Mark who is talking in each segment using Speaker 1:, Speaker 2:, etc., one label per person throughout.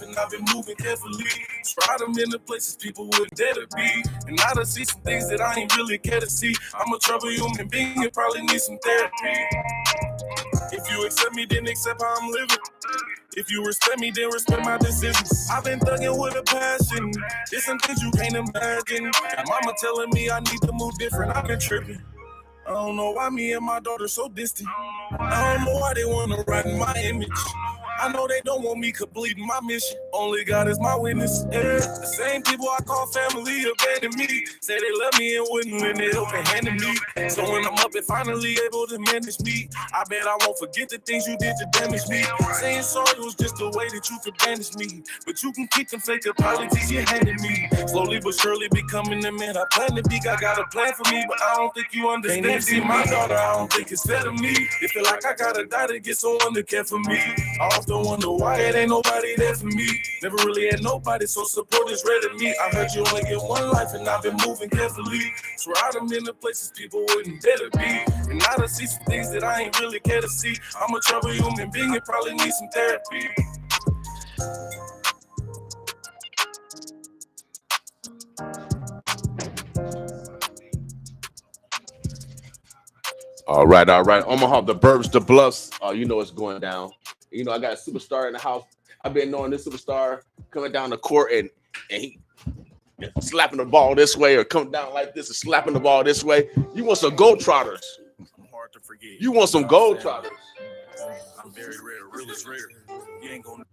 Speaker 1: and I've been moving carefully. Try them in the places people would dare to be. And now to see some things that I ain't really care to see. I'm a troubled human being and probably need some therapy. If you accept me, then accept how I'm living. If you respect me, then respect my decisions. I've been thugging with a passion. There's some things you can't imagine. And mama telling me I need to move different. I've been tripping. I don't know why me and my daughter so distant. I don't know why they wanna ride in my image. I know they don't want me completing my mission. Only God is my witness. Yeah. The same people I call family abandoned me. Say they love me and wouldn't lend their helping hand to me. So when I'm up and finally able to manage me, I bet I won't forget the things you did to damage me. Saying sorry was just a way that you could banish me. But you can keep them fake apologies you handed me. Slowly but surely becoming the man I plan to be. I got a plan for me, but I don't think you understand. Can't see my daughter, I don't think it's fair to me. It feel like I gotta die to get someone to care for me. I often wonder why it ain't nobody there for me. Never really had nobody, so support is rare to me. I heard you only get one life, and I've been moving carefully. Swear I done been to places people wouldn't dare to be. And now to see some things that I ain't really care to see. I'm a troubled human being and probably need some therapy.
Speaker 2: All right, all right. Omaha, the Burbs, the Bluffs. You know what's going down. You know, I got a superstar in the house. I've been knowing this superstar coming down the court and he slapping the ball this way or coming down like this and slapping the ball this way. You want some gold trotters.
Speaker 1: Hard to forget.
Speaker 2: You want some gold trotters.
Speaker 1: I'm very rare, real is rare. You ain't gonna.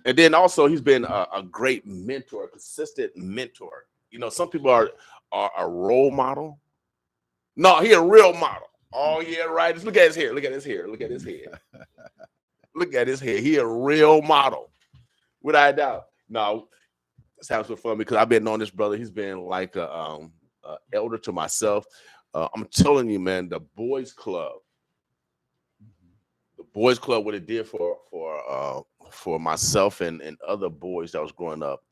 Speaker 2: And then also he's been a great mentor, a consistent mentor. You know, some people are a role model. No, he a real model. Oh, yeah, right. Just look at his hair. Look at his hair. Look at his hair. Look at his hair. He a real model. Without a doubt. No, this happens for fun because I've been knowing this brother. He's been like a elder to myself. I'm telling you, man, the boys club, what it did for myself and other boys that was growing up.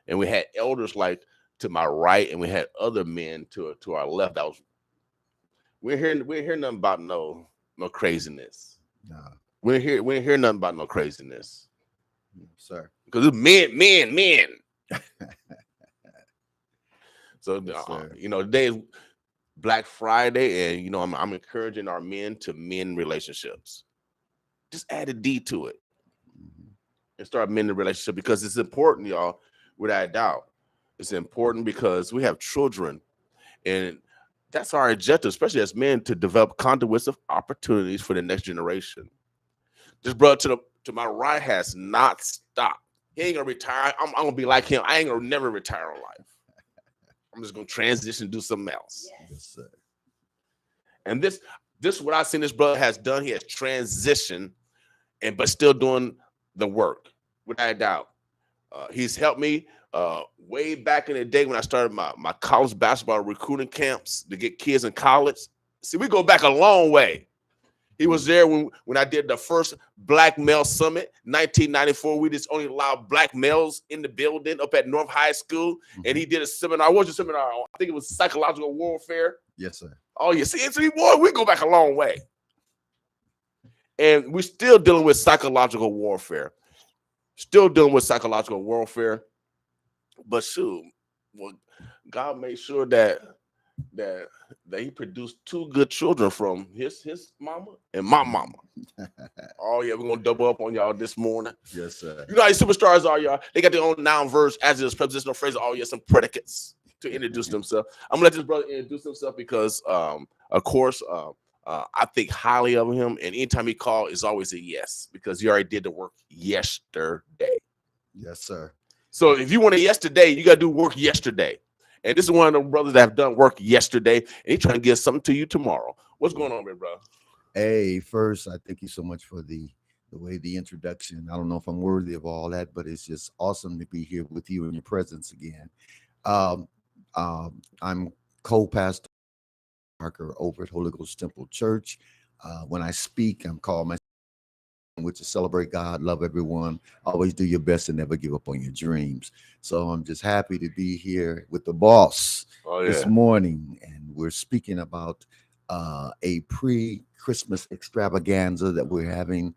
Speaker 2: And we had elders like to my right, and we had other men to our left. That was we ain't hear nothing about no craziness.
Speaker 3: No.
Speaker 2: We ain't hear nothing about no craziness.
Speaker 3: Sir.
Speaker 2: Because it's men. So you know, today is Black Friday, and you know, I'm encouraging our men to men relationships. Just add a D to it and start mending the relationship because it's important, y'all, without a doubt. It's important because we have children, and that's our objective, especially as men, to develop conduits of opportunities for the next generation. This brother to my right has not stopped. He ain't gonna retire. I'm gonna be like him. I ain't gonna never retire in life. I'm just gonna transition and do something else.
Speaker 3: Yes, sir.
Speaker 2: And this what I've seen this brother has done. He has transitioned, but still doing the work, without a doubt. He's helped me way back in the day when I started my college basketball recruiting camps to get kids in college. See, we go back a long way. He was there when I did the first Black Male Summit, 1994. We just only allowed Black males in the building up at North High School. Mm-hmm. And he did a seminar. What was the seminar? I think it was psychological warfare.
Speaker 3: Yes, sir.
Speaker 2: Oh, yeah. See, boy, we go back a long way. And we're still dealing with psychological warfare. But shoot, well, God made sure that he produced two good children from his mama and my mama. Oh yeah, we're gonna double up on y'all this morning.
Speaker 3: Yes, sir.
Speaker 2: You know how these superstars are, y'all. They got their own noun, verbs, adjectives, prepositional phrases, all yes, some predicates to introduce themselves. I'm gonna let this brother introduce himself because of course I think highly of him, and anytime he calls, it's always a yes because he already did the work yesterday.
Speaker 3: Yes, sir.
Speaker 2: So if you want a yesterday, you got to do work yesterday. And this is one of the brothers that have done work yesterday, and he's trying to get something to you tomorrow. What's going on, man, bro?
Speaker 3: Hey, first, I thank you so much for the introduction. I don't know if I'm worthy of all that, but it's just awesome to be here with you in your presence again. I'm co-pastor Parker over at Holy Ghost Temple Church. When I speak, I'm called which is celebrate God, love everyone, always do your best and never give up on your dreams. So I'm just happy to be here with the boss this morning, and we're speaking about a pre-Christmas extravaganza that we're having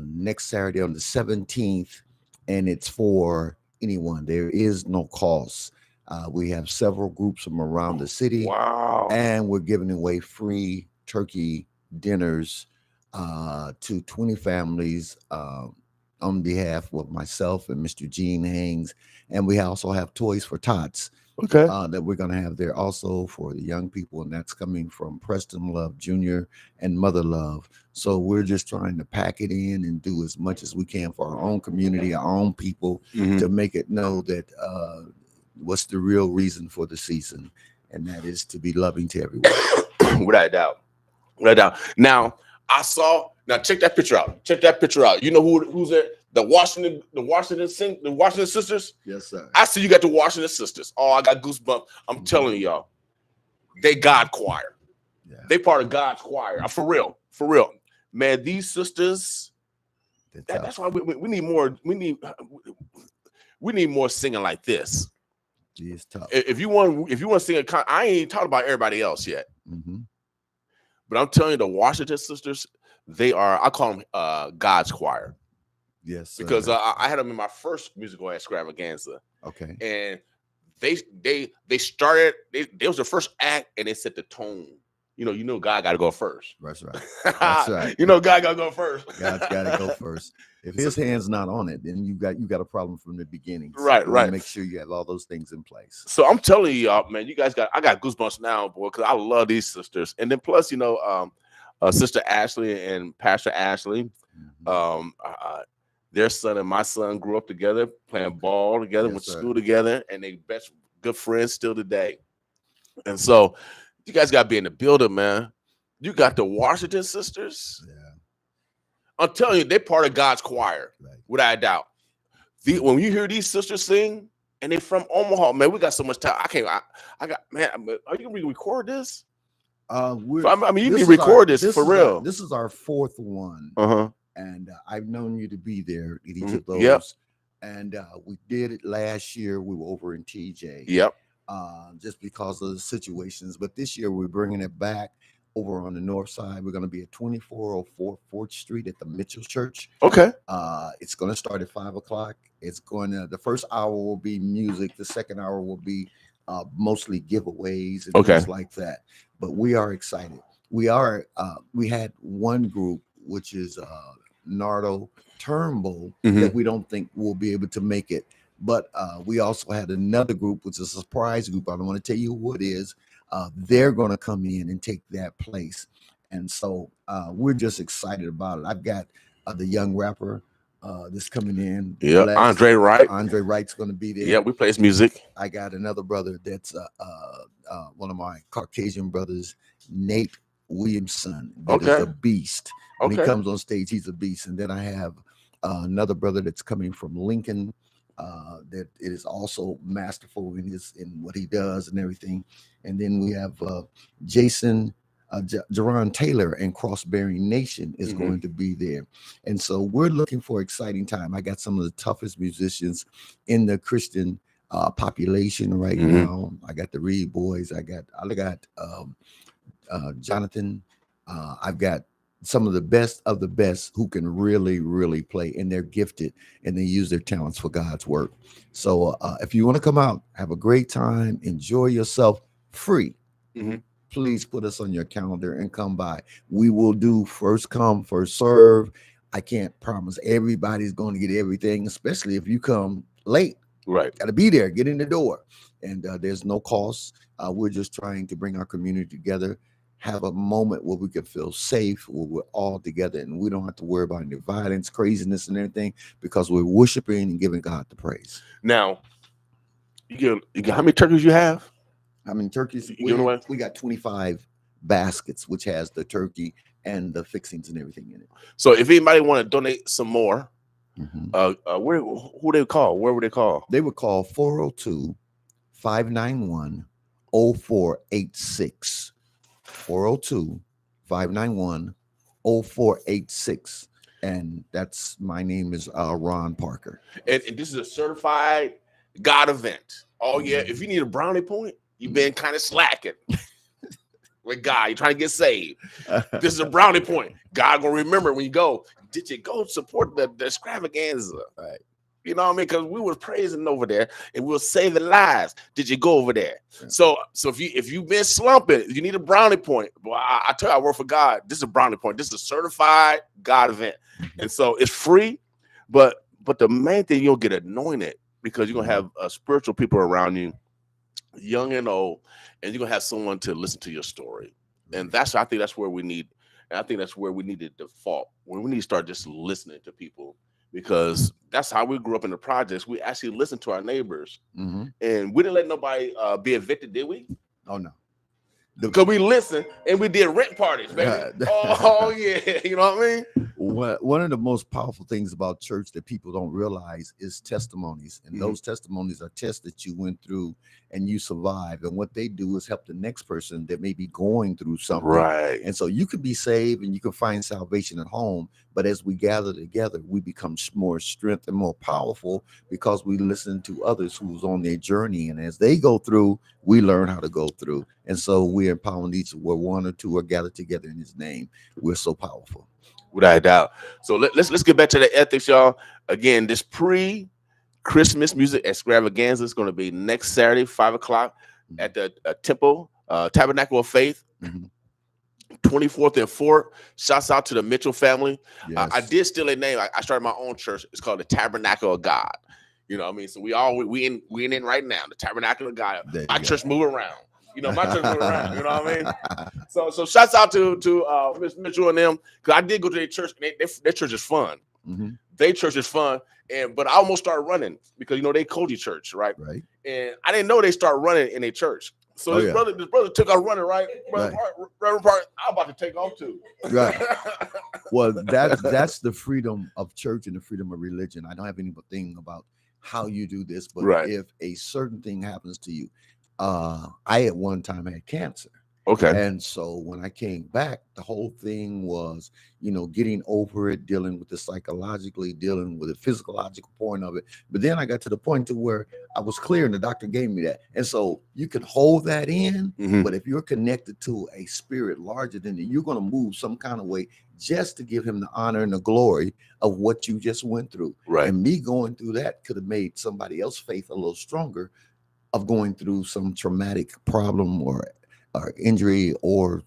Speaker 3: next Saturday on the 17th, and it's for anyone. There is no cost. We have several groups from around the city.
Speaker 2: Wow.
Speaker 3: And we're giving away free turkey dinners to 20 families on behalf of myself and Mr. Gene Haynes. And we also have toys for tots.
Speaker 2: Okay.
Speaker 3: That we're going to have there also for the young people, and that's coming from Preston Love Jr. and Mother Love. So we're just trying to pack it in and do as much as we can for our own community, our own people, to make it know that what's the real reason for the season, and that is to be loving to everyone.
Speaker 2: Without a doubt. Without a doubt. Now, now check that picture out. Check that picture out. You know who's there? The Washington sisters.
Speaker 3: Yes, sir.
Speaker 2: I see you got the Washington sisters. Oh, I got goosebumps. I'm telling y'all, they God choir. Yeah. They part of God's choir. For real, man. These sisters. That's why we need more. We need more singing like this.
Speaker 3: It's tough.
Speaker 2: If you want to sing I ain't talking about everybody else yet. But I'm telling you, the Washington sisters, they are. I call them God's choir.
Speaker 3: Yes, sir.
Speaker 2: Because I had them in my first musical extravaganza.
Speaker 3: Okay.
Speaker 2: And they started. They was the first act, and they set the tone. You know, God got to go first.
Speaker 3: That's right. That's right.
Speaker 2: God got to go first.
Speaker 3: God's got to go first. If His hand's not on it, then you got a problem from the beginning. So
Speaker 2: Right.
Speaker 3: Make sure you have all those things in place.
Speaker 2: So I'm telling you, y'all, man, I got goosebumps now, boy, because I love these sisters. And then plus, Sister Ashley and Pastor Ashley, their son and my son grew up together, playing ball together, went to school together, and they best good friends still today. And so you guys got to be in the building, man. You got the Washington sisters. Yeah. I'm telling you, they're part of God's choir, without a doubt. When you hear these sisters sing, and they're from Omaha, man, we got so much time. I got, man, are you going to record this?
Speaker 3: You
Speaker 2: need to record this for real.
Speaker 3: This is our fourth one. And I've known you to be there at each of those.
Speaker 2: Yep.
Speaker 3: And we did it last year. We were over in TJ.
Speaker 2: Yep.
Speaker 3: Just because of the situations. But this year we're bringing it back over on the north side. We're going to be at 2404 4th Street at the Mitchell Church.
Speaker 2: Okay.
Speaker 3: It's going to start at 5:00. The first hour will be music. The second hour will be mostly giveaways and things like that. But we are excited. We had one group, which is Nardo Turnbull, that we don't think will be able to make it. But we also had another group, which is a surprise group. I don't want to tell you who it is. They're going to come in and take that place. And so we're just excited about it. I've got the young rapper that's coming in.
Speaker 2: Yeah, Andre Wright.
Speaker 3: Andre Wright's going to be there.
Speaker 2: Yeah, we play his music.
Speaker 3: I got another brother that's one of my Caucasian brothers, Nate Williamson. That is a beast. When he comes on stage, he's a beast. And then I have another brother that's coming from Lincoln that is also masterful in what he does and everything. And then we have Jason Jerron Taylor and Cross Bearing Nation is going to be there. And so we're looking for exciting time. I got some of the toughest musicians in the Christian population right now. I got the Reed Boys. I got Jonathan. I've got some of the best who can really, really play, and they're gifted and they use their talents for God's work. So if you want to come out, have a great time, enjoy yourself, free. Please put us on your calendar and come by. We will do first come, first serve. I can't promise everybody's going to get everything, especially if you come late.
Speaker 2: Right.
Speaker 3: Got to be there, get in the door. And there's no cost. We're just trying to bring our community together, have a moment where we can feel safe, where we're all together and we don't have to worry about any violence, craziness, and everything, because we're worshiping and giving God the praise.
Speaker 2: Now, you got how many turkeys you have?
Speaker 3: How many turkeys? We got 25 baskets, which has the turkey and the fixings and everything in it.
Speaker 2: So if anybody want to donate some more, who they call? Where would they call?
Speaker 3: They would call 402-591-0486. 402-591-0486. And that's my name is Ron Parker.
Speaker 2: And this is a certified God event. Oh yeah, if you need a brownie point, you've been kind of slacking. with God. You're trying to get saved. This is a brownie point. God gonna remember when you go. Did you go support the extravaganza?
Speaker 3: Right.
Speaker 2: You know what I mean? Because we were praising over there and we were saving lives. Did you go over there?
Speaker 3: Yeah.
Speaker 2: So if you've been slumping, you need a brownie point. Well, I tell you, I work for God. This is a brownie point. This is a certified God event. And so it's free, but the main thing, you'll get anointed because you're gonna have spiritual people around you, young and old, and you're gonna have someone to listen to your story. And I think that's where we need, and I think that's where we need to default, when we need to start just listening to people. Because that's how we grew up in the projects. We actually listened to our neighbors, and we didn't let nobody be evicted, did we?
Speaker 3: Oh no,
Speaker 2: because we listened and we did rent parties, baby. Oh yeah, you know what I mean?
Speaker 3: One of the most powerful things about church that people don't realize is testimonies, and those testimonies are tests that you went through and you survived. And what they do is help the next person that may be going through something.
Speaker 2: Right.
Speaker 3: And so you could be saved and you can find salvation at home, but as we gather together, we become more strength and more powerful because we listen to others who's on their journey, and as they go through, we learn how to go through. And so we're empowering each, where one or two are gathered together in His name. We're so powerful.
Speaker 2: Without a doubt. So let's get back to the ethics, y'all. Again, this pre-Christmas music extravaganza is going to be next Saturday, 5 o'clock at the Temple Tabernacle of Faith, 24th and 4th. Shouts out to the Mitchell family.
Speaker 3: Yes.
Speaker 2: I did steal a name. I started my own church. It's called the Tabernacle of God. You know what I mean? So we in right now, the Tabernacle of God. My church move around. You know, my church move around. You know what I mean? So shouts out to Miss Mitchell and them, because I did go to their church. Their church is fun. Their church is fun, but I almost started running because they Cody church, right?
Speaker 3: Right.
Speaker 2: And I didn't know they started running in their church. So this brother took off running, right? Reverend Park, I'm about to take off too.
Speaker 3: Right. Well, that's the freedom of church and the freedom of religion. I don't have anything about how you do this, but if a certain thing happens to you, I at one time had cancer.
Speaker 2: Okay.
Speaker 3: And so when I came back, the whole thing was, getting over it, dealing with it psychologically, dealing with the physiological point of it. But then I got to the point to where I was clear and the doctor gave me that. And so you can hold that in, but if you're connected to a spirit larger than you, you're going to move some kind of way just to give Him the honor and the glory of what you just went through.
Speaker 2: Right.
Speaker 3: And me going through that could have made somebody else's faith a little stronger of going through some traumatic problem or injury or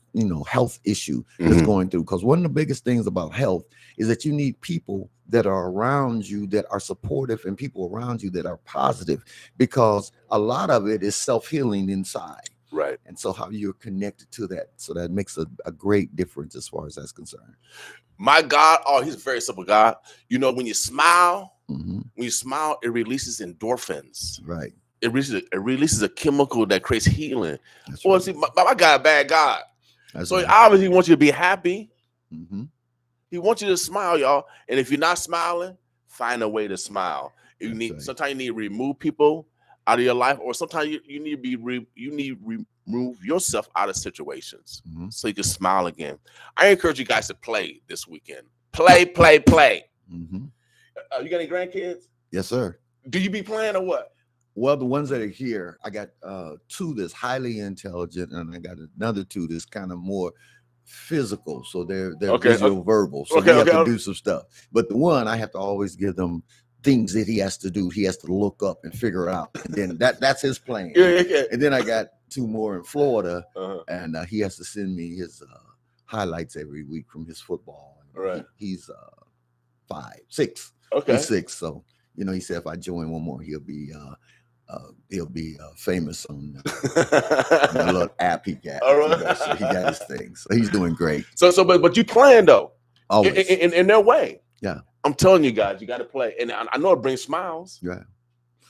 Speaker 3: health issue that's going through. Because one of the biggest things about health is that you need people that are around you that are supportive and people around you that are positive, because a lot of it is self-healing inside.
Speaker 2: Right. And
Speaker 3: so how you're connected to that, so that makes a great difference as far as that's concerned.
Speaker 2: My God, He's a very simple God. When you smile, it releases endorphins.
Speaker 3: Right.
Speaker 2: It releases a chemical that creates healing.
Speaker 3: That's
Speaker 2: Well,
Speaker 3: right.
Speaker 2: see, my God, bad God.
Speaker 3: That's
Speaker 2: so
Speaker 3: right.
Speaker 2: He obviously wants you to be happy.
Speaker 3: He
Speaker 2: wants you to smile, y'all. And if you're not smiling, find a way to smile. Sometimes you need to remove people out of your life, or sometimes you need to remove yourself out of situations so you can smile again. I encourage you guys to play this weekend. Play. You got any grandkids?
Speaker 3: Yes, sir.
Speaker 2: Do you be playing or what?
Speaker 3: Well, the ones that are here, I got two that's highly intelligent, and I got another two that's kind of more physical. So they're visual verbal. So we have to do some stuff. But the one, I have to always give them things that he has to do. He has to look up and figure out. And then that's his plan. And then I got two more in Florida, and he has to send me his highlights every week from his football.
Speaker 2: Right.
Speaker 3: He's 6.
Speaker 2: Okay.
Speaker 3: He's 6. So, he said if I join one more, he'll be famous on the little app he got.
Speaker 2: All right.
Speaker 3: So he got his thing. So he's doing great.
Speaker 2: But you playing though.
Speaker 3: Always.
Speaker 2: In their way.
Speaker 3: Yeah.
Speaker 2: I'm telling you guys, you got to play. And I know it brings smiles.
Speaker 3: Yeah.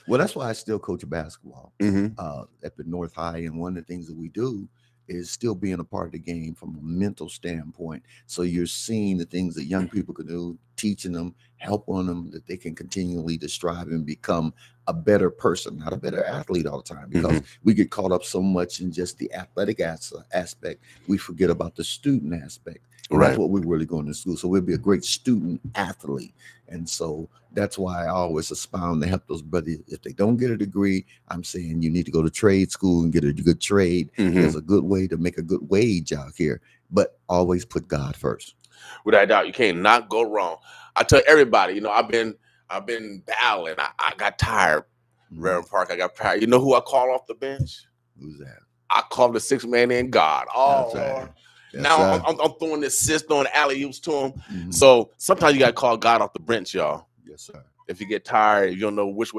Speaker 3: Well, that's why I still coach basketball at the North High. And one of the things that we do is still being a part of the game from a mental standpoint. So you're seeing the things that young people can do, teaching them, helping them, that they can continually to strive and become a better person, not a better athlete all the time, because we get caught up so much in just the athletic aspect. We forget about the student aspect. And that's what we're really going to school. So we'll be a great student athlete. And so that's why I always expound to help those brothers. If they don't get a degree, I'm saying you need to go to trade school and get a good trade. There's a good way to make a good wage out here, but always put God first.
Speaker 2: Without a doubt, you can't not go wrong. I tell everybody, I've been battling. I got tired. Reverend Park, I got tired. You know who I call off the bench?
Speaker 3: Who's that?
Speaker 2: I call the sixth man in God. Oh,
Speaker 3: right.
Speaker 2: Now I'm throwing this assist on alley-oops to him. So sometimes you got to call God off the bench, y'all.
Speaker 3: Yes, sir.
Speaker 2: If you get tired, if you don't know which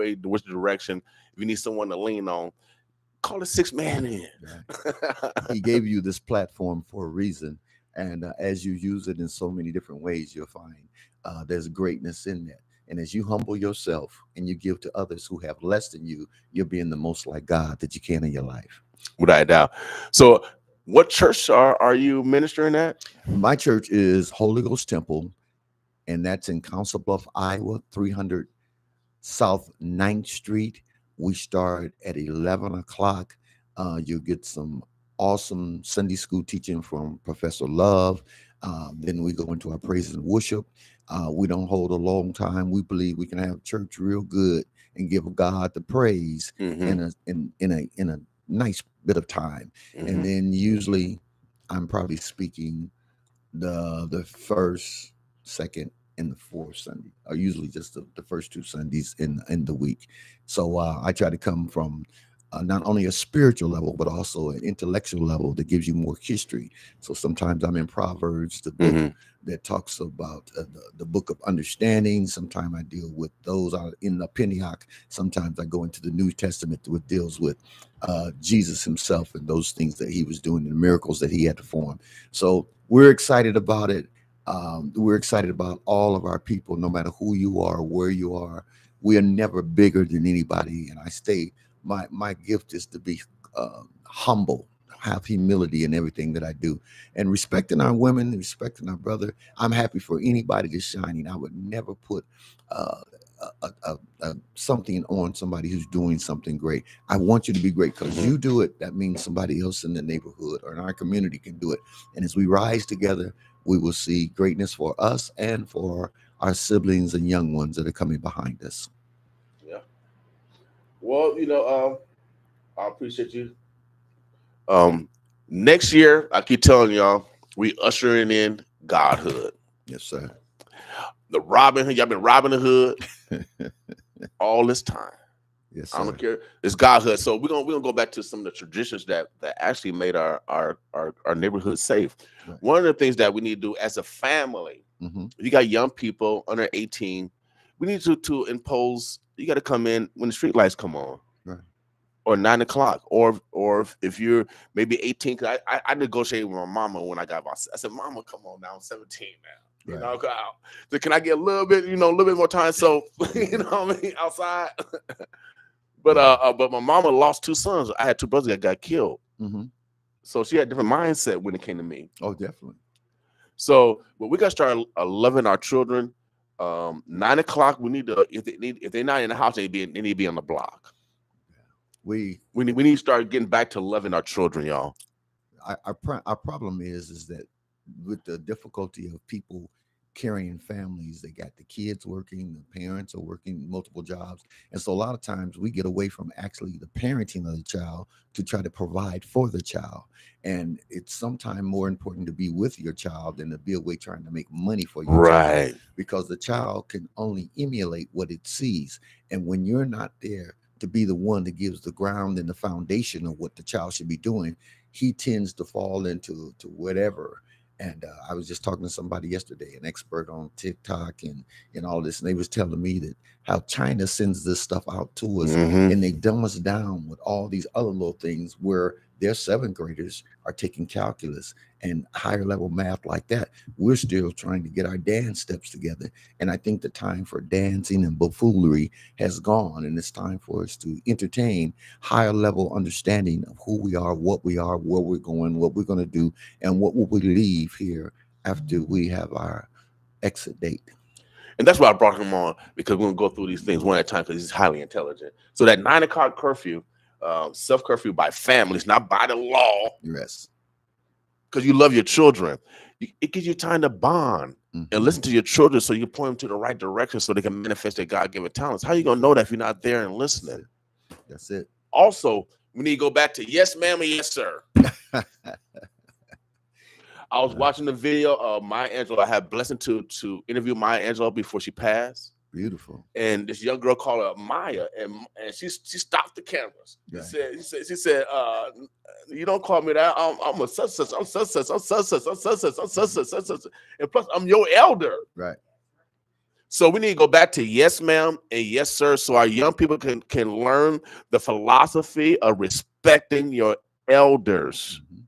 Speaker 2: direction, if you need someone to lean on, call the sixth man in.
Speaker 3: Right. He gave you this platform for a reason. And as you use it in so many different ways, you'll find there's greatness in that. And as you humble yourself and you give to others who have less than you, you're being the most like God that you can in your life.
Speaker 2: Without a doubt. So what church are you ministering at?
Speaker 3: My church is Holy Ghost Temple, and that's in Council Bluff, Iowa, 300 South 9th Street. We start at 11 o'clock. You'll get some awesome Sunday school teaching from Professor Love. Then we go into our praise and worship. We don't hold a long time. We believe we can have church real good and give God the praise in a nice bit of time. And then usually I'm probably speaking the first, second, and the fourth Sunday, or usually just the first 2 Sundays in the week. So I try to come from not only a spiritual level, but also an intellectual level that gives you more history. So sometimes I'm in Proverbs, the book that talks about the book of understanding. Sometimes I deal with those out in the Pentateuch. Sometimes I go into the New Testament, which deals with Jesus himself and those things that he was doing and the miracles that he had to perform. So we're excited about it. We're excited about all of our people, no matter who you are, where you are. We are never bigger than anybody. And I stay, my gift is to be humble, have humility in everything that I do, and respecting our women, respecting our brother. I'm happy for anybody that's shining. I would never put something on somebody who's doing something great. I want you to be great because you do it. That means somebody else in the neighborhood or in our community can do it. And as we rise together, we will see greatness for us and for our siblings and young ones that are coming behind us.
Speaker 2: Yeah. Well, I appreciate you. Next year, I keep telling y'all, we ushering in Godhood.
Speaker 3: Yes, sir.
Speaker 2: The Robin Hood, y'all been robbing the hood all this time.
Speaker 3: Yes, sir.
Speaker 2: I don't care. It's Godhood. So we're gonna go back to some of the traditions that actually made our neighborhood safe. Right. One of the things that we need to do as a family, if you got young people under 18, we need to impose. You got to come in when the street lights come on. Right. Or 9 o'clock, or if you're maybe 18, because I negotiated with my mama when I got my. I said, "Mama, come on now, I'm 17 now. You know, so can I get a little bit more time? So you know what I mean, outside." But my mama lost 2 sons. I had 2 brothers that got killed. So she had a different mindset when it came to me.
Speaker 3: Oh, definitely.
Speaker 2: So, but we got to start loving our children. 9 o'clock, we need to. If they're not in the house, they need to be on the block. We need to start getting back to loving our children, y'all.
Speaker 3: Our problem is that with the difficulty of people carrying families, they got the kids working, the parents are working multiple jobs, and so a lot of times we get away from actually the parenting of the child to try to provide for the child. And it's sometimes more important to be with your child than to be away trying to make money for your child, because the child can only emulate what it sees, and when you're not there to be the one that gives the ground and the foundation of what the child should be doing, he tends to fall into whatever. And I was just talking to somebody yesterday, an expert on TikTok and all this, and they was telling me that how China sends this stuff out to us, and they dumb us down with all these other little things where their 7th graders are taking calculus and higher level math like that. We're still trying to get our dance steps together. And I think the time for dancing and buffoonery has gone, and it's time for us to entertain higher level understanding of who we are, where we're going, what we're going to do, and what will we leave here after we have our exit date.
Speaker 2: And that's why I brought him on, because we're going to go through these things one at a time, because he's highly intelligent. So that 9 o'clock curfew, self-curfew by families, not by the law.
Speaker 3: Yes.
Speaker 2: Because you love your children. It gives you time to bond and
Speaker 3: Mhm.
Speaker 2: listen to your children, so you can point them to the right direction, so they can manifest their God-given talents. How you gonna know that if you're not there and
Speaker 3: That's
Speaker 2: listening?
Speaker 3: it. That's it.
Speaker 2: Also, we need to go back to yes, ma'am, and yes, sir. I was watching the video of Maya Angelou. I had blessing to interview Maya Angelou before she passed.
Speaker 3: Beautiful.
Speaker 2: And this young girl called her Maya, and she stopped the cameras.
Speaker 3: Right.
Speaker 2: She said, you don't call me that. I'm a such, I'm such, I'm such, I'm such, I'm such, and plus I'm your elder.
Speaker 3: Right.
Speaker 2: So we need to go back to yes, ma'am, and yes, sir, so our young people can learn the philosophy of respecting your elders.
Speaker 3: Mhm.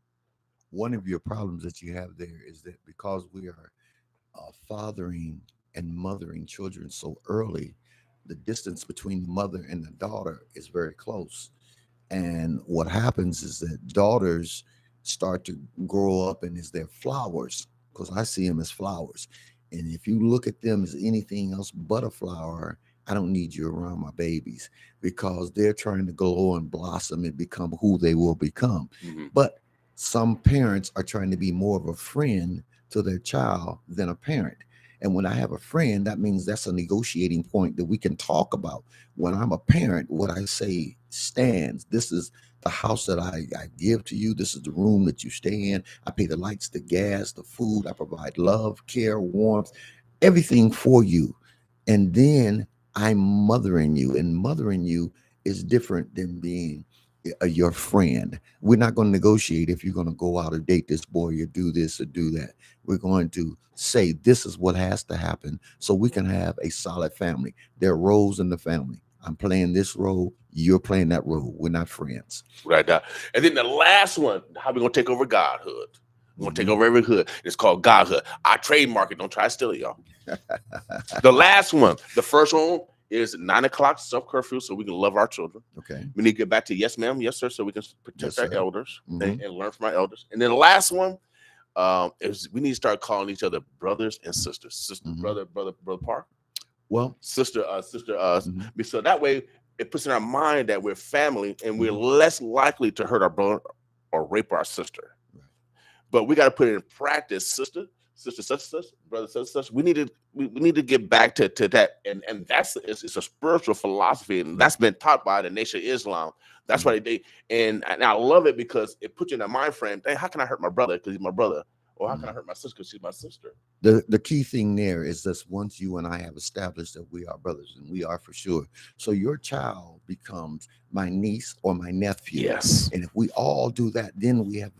Speaker 3: One of your problems that you have there is that because we are fathering and mothering children so early, the distance between the mother and the daughter is very close. And what happens is that daughters start to grow up and as their flowers, because I see them as flowers. And if you look at them as anything else but a flower, I don't need you around my babies because they're trying to grow and blossom and become who they will become.
Speaker 2: Mhm.
Speaker 3: But some parents are trying to be more of a friend to their child than a parent. And when I have a friend, that means that's a negotiating point that we can talk about. When I'm a parent, what I say stands. This is the house that I give to you. This is the room that you stay in. I pay the lights, the gas, the food. I provide love, care, warmth, everything for you. And then I'm mothering you. And mothering you is different than being your friend. We're not going to negotiate if you're going to go out or date this boy or do this or do that. We're going to say this is what has to happen so we can have a solid family. There are roles in the family. I'm playing this role, you're playing that role. We're not friends.
Speaker 2: Right now. And then the last one, how we gonna take over godhood? We're gonna take
Speaker 3: Mhm.
Speaker 2: over every hood. It's called godhood. I trademark it. Don't try to steal it, y'all. The last one, the first one is 9 o'clock self curfew, so we can love our children.
Speaker 3: Okay.
Speaker 2: We need to get back to yes, ma'am, yes, sir, so we can protect
Speaker 3: Yes,
Speaker 2: our
Speaker 3: sir.
Speaker 2: elders
Speaker 3: Mhm.
Speaker 2: and learn from our elders. And then the last one is we need to start calling each other brothers and sisters. Sister,
Speaker 3: Mhm.
Speaker 2: brother Park,
Speaker 3: Well,
Speaker 2: sister,
Speaker 3: mhm.
Speaker 2: so that way it puts in our mind that we're family and we're
Speaker 3: Mhm.
Speaker 2: less likely to hurt our brother or rape our sister.
Speaker 3: Right.
Speaker 2: But we got to put it in practice, sister such and such, brother such and such. We need to get back to that, and that's it's a spiritual philosophy, and that's been taught by the Nation of Islam. That's why they and I love it because it puts you in that mind frame. Hey, how can I hurt my brother because he's my brother, or how can I hurt my sister because she's my sister?
Speaker 3: The key thing there is that once you and I have established that we are brothers, and we are for sure. So your child becomes my niece or my nephew.
Speaker 2: Yes.
Speaker 3: And if we all do that, then we have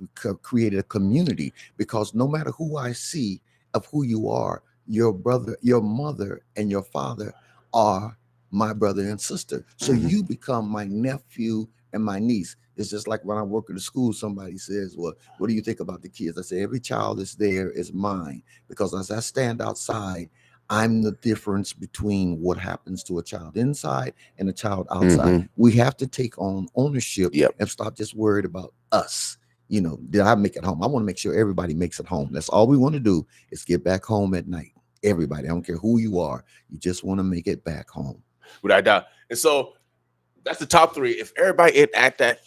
Speaker 3: created a community because no matter who I see of who you are, your brother, your mother, and your father are my brother and sister. So you become my nephew and my niece. It's just like when I work at the school, somebody says, well, what do you think about the kids? I say, every child that's there is mine because as I stand outside, I'm the difference between what happens to a child inside and a child outside. We have to take on ownership and stop just worried about us. You know, did I make it home? I want to make sure everybody makes it home. That's all we want to do is get back home at night. Everybody, I don't care who you are, you just want to make it back home.
Speaker 2: Without doubt. And so that's the top three. If everybody enact that,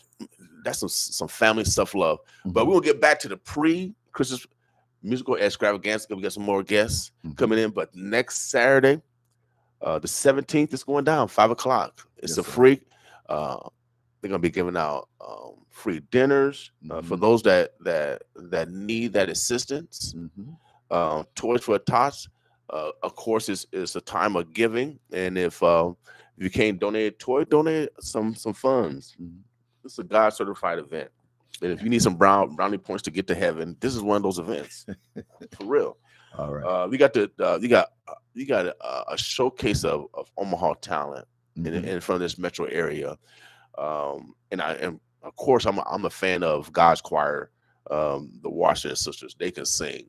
Speaker 2: that's some family stuff love. But we'll get back to the pre-Christmas musical extravaganza. We got some more guests coming in. But next Saturday, the 17th, is going down 5 o'clock. It's a free. They're gonna be giving out free dinners for those that need that assistance. Toys for Tots. Of course, it's a time of giving, and if you can't donate a toy, donate some funds. It's a God certified event, and if you need some brownie points to get to heaven, this is one of those events for real.
Speaker 3: All right.
Speaker 2: We got you got a showcase of Omaha talent in front of this metro area, and of course I'm a fan of God's Choir, the Washington Sisters. They can sing.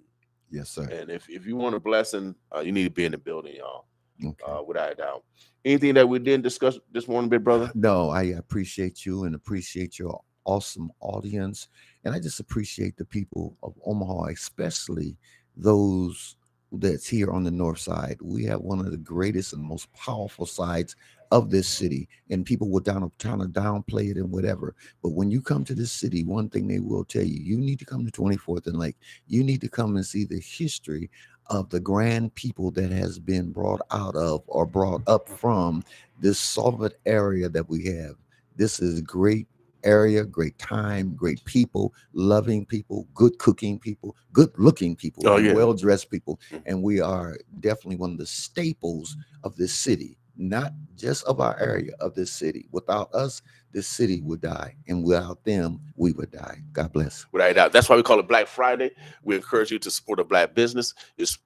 Speaker 3: Yes, sir.
Speaker 2: And if you want a blessing, you need to be in the building, y'all.
Speaker 3: Okay.
Speaker 2: Without a doubt. Anything that we didn't discuss this morning, big brother?
Speaker 3: No, I appreciate you and appreciate your awesome audience. And I just appreciate the people of Omaha, especially those that's here on the north side. We have one of the greatest and most powerful sides of this city, and people will trying to downplay it and whatever. But when you come to this city, one thing they will tell you: you need to come to 24th and Lake. You need to come and see the history of the grand people that has been brought out of or brought up from this solid area that we have. This is great area, great time, great people, loving people, good cooking people, good looking people,
Speaker 2: Oh
Speaker 3: and
Speaker 2: yeah.
Speaker 3: well dressed people. And we are definitely one of the staples of this city, not just of our area, of this city. Without us, this city would die, and without them, we would die. God bless.
Speaker 2: Without doubt. That's why we call it Black Friday. We encourage you to support a black business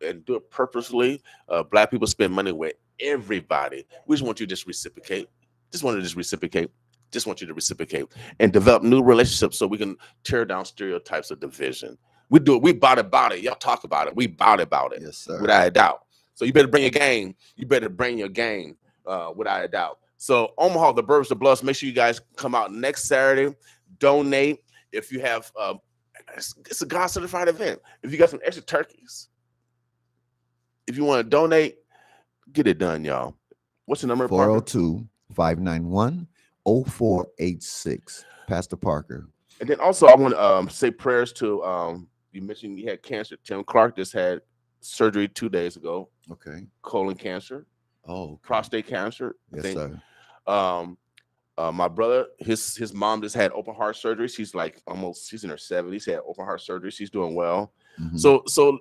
Speaker 2: and do it purposely. Black people spend money with everybody. We just want you to just reciprocate. Just want you to reciprocate and develop new relationships so we can tear down stereotypes of division. We do it. We about it. Y'all talk about it. We about it.
Speaker 3: Yes, sir.
Speaker 2: Without a doubt. So you better bring your game. Without a doubt. So Omaha, the Burbs, the Bluffs, make sure you guys come out next Saturday. Donate. If you have, it's a God certified event. If you got some extra turkeys, if you want to donate, get it done, y'all. What's the number?
Speaker 3: 402-591-0486. Pastor Parker.
Speaker 2: And then also, I want to say prayers to, you mentioned you had cancer. Tim Clark just had surgery 2 days ago.
Speaker 3: Okay.
Speaker 2: Colon cancer.
Speaker 3: Oh. Okay.
Speaker 2: Prostate cancer.
Speaker 3: Yes, sir.
Speaker 2: My brother, his mom just had open heart surgery. She's in her 70s. Had open heart surgery. She's doing well.
Speaker 3: Mm-hmm.
Speaker 2: So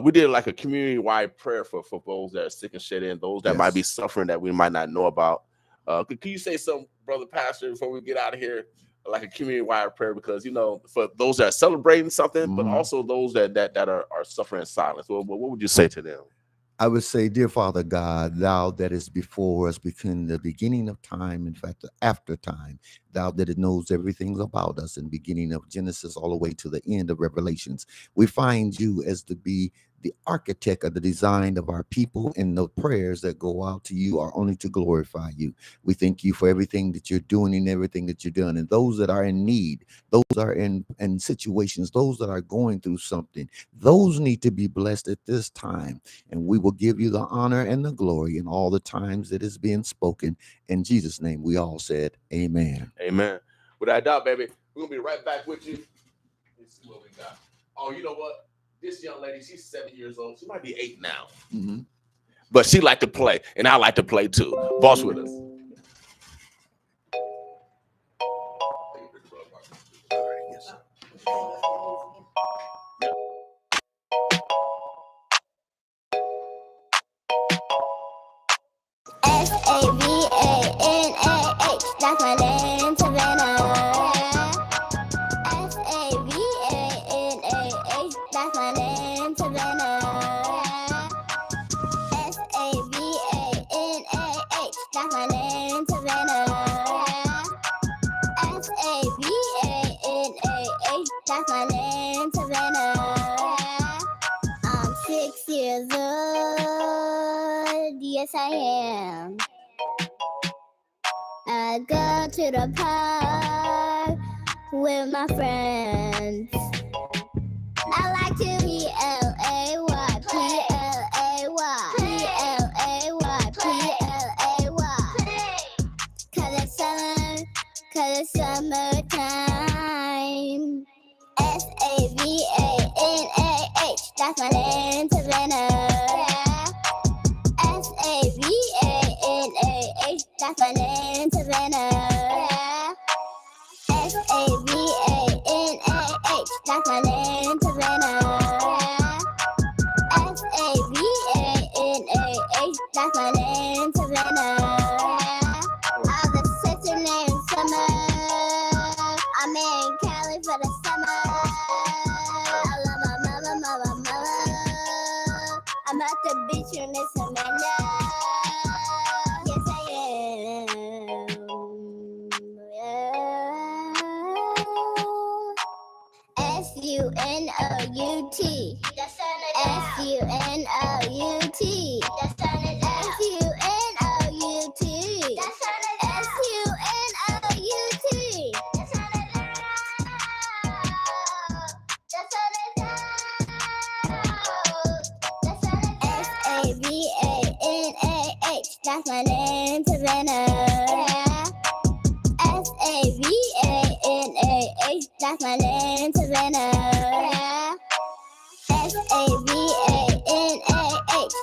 Speaker 2: we did like a community-wide prayer for those that are sick and shut in, those that might be suffering that we might not know about. Can you say something, brother pastor, before we get out of here, like a community-wide prayer? Because for those that are celebrating something, but also those that are suffering in silence. What would you say to them?
Speaker 3: I would say, dear Father God, thou that is before us, between the beginning of time, in fact, the after time, thou that it knows everything about us, in beginning of Genesis all the way to the end of Revelations. We find you as to be the architect of the design of our people, and the prayers that go out to you are only to glorify you. We thank you for everything that you're doing and everything that you're doing. And those that are in need, those are in situations, those that are going through something, those need to be blessed at this time. And we will give you the honor and the glory in all the times that is being spoken. In Jesus' name, we all said, amen.
Speaker 2: Amen. Without doubt, baby, we're going to be right back with you. Let's see what we got. Oh, you know what? This young lady, she's 7 years old. She might be 8 now. Mm-hmm. But she like to play, and I like to play too. Boss with us.
Speaker 4: SAVANAH, that's my name, Savannah. SAVANAH, that's my name, Savannah. SAVANAH, that's my name, Savannah. SAVANAH, that's my name, Savannah. I'm 6 years old, yes I am. I go to the park with my friends. I like to PLAY, PLAY, PLAY, PLAY. 'Cause it's summertime. SAVANAH, that's my name, Savannah. SAVANAH, that's my name, Savannah. SAVANAH, that's my name, Savannah. SAVANAH, that's my name, Savannah. I have a sister named Summer. I'm in Cali for the summer. I love my mama. I'm at the beach in this Amanda. Yes, I am. SUNOUT. SUNOUT. name, Savannah. Savanah. That's my name, Savannah. Savanah.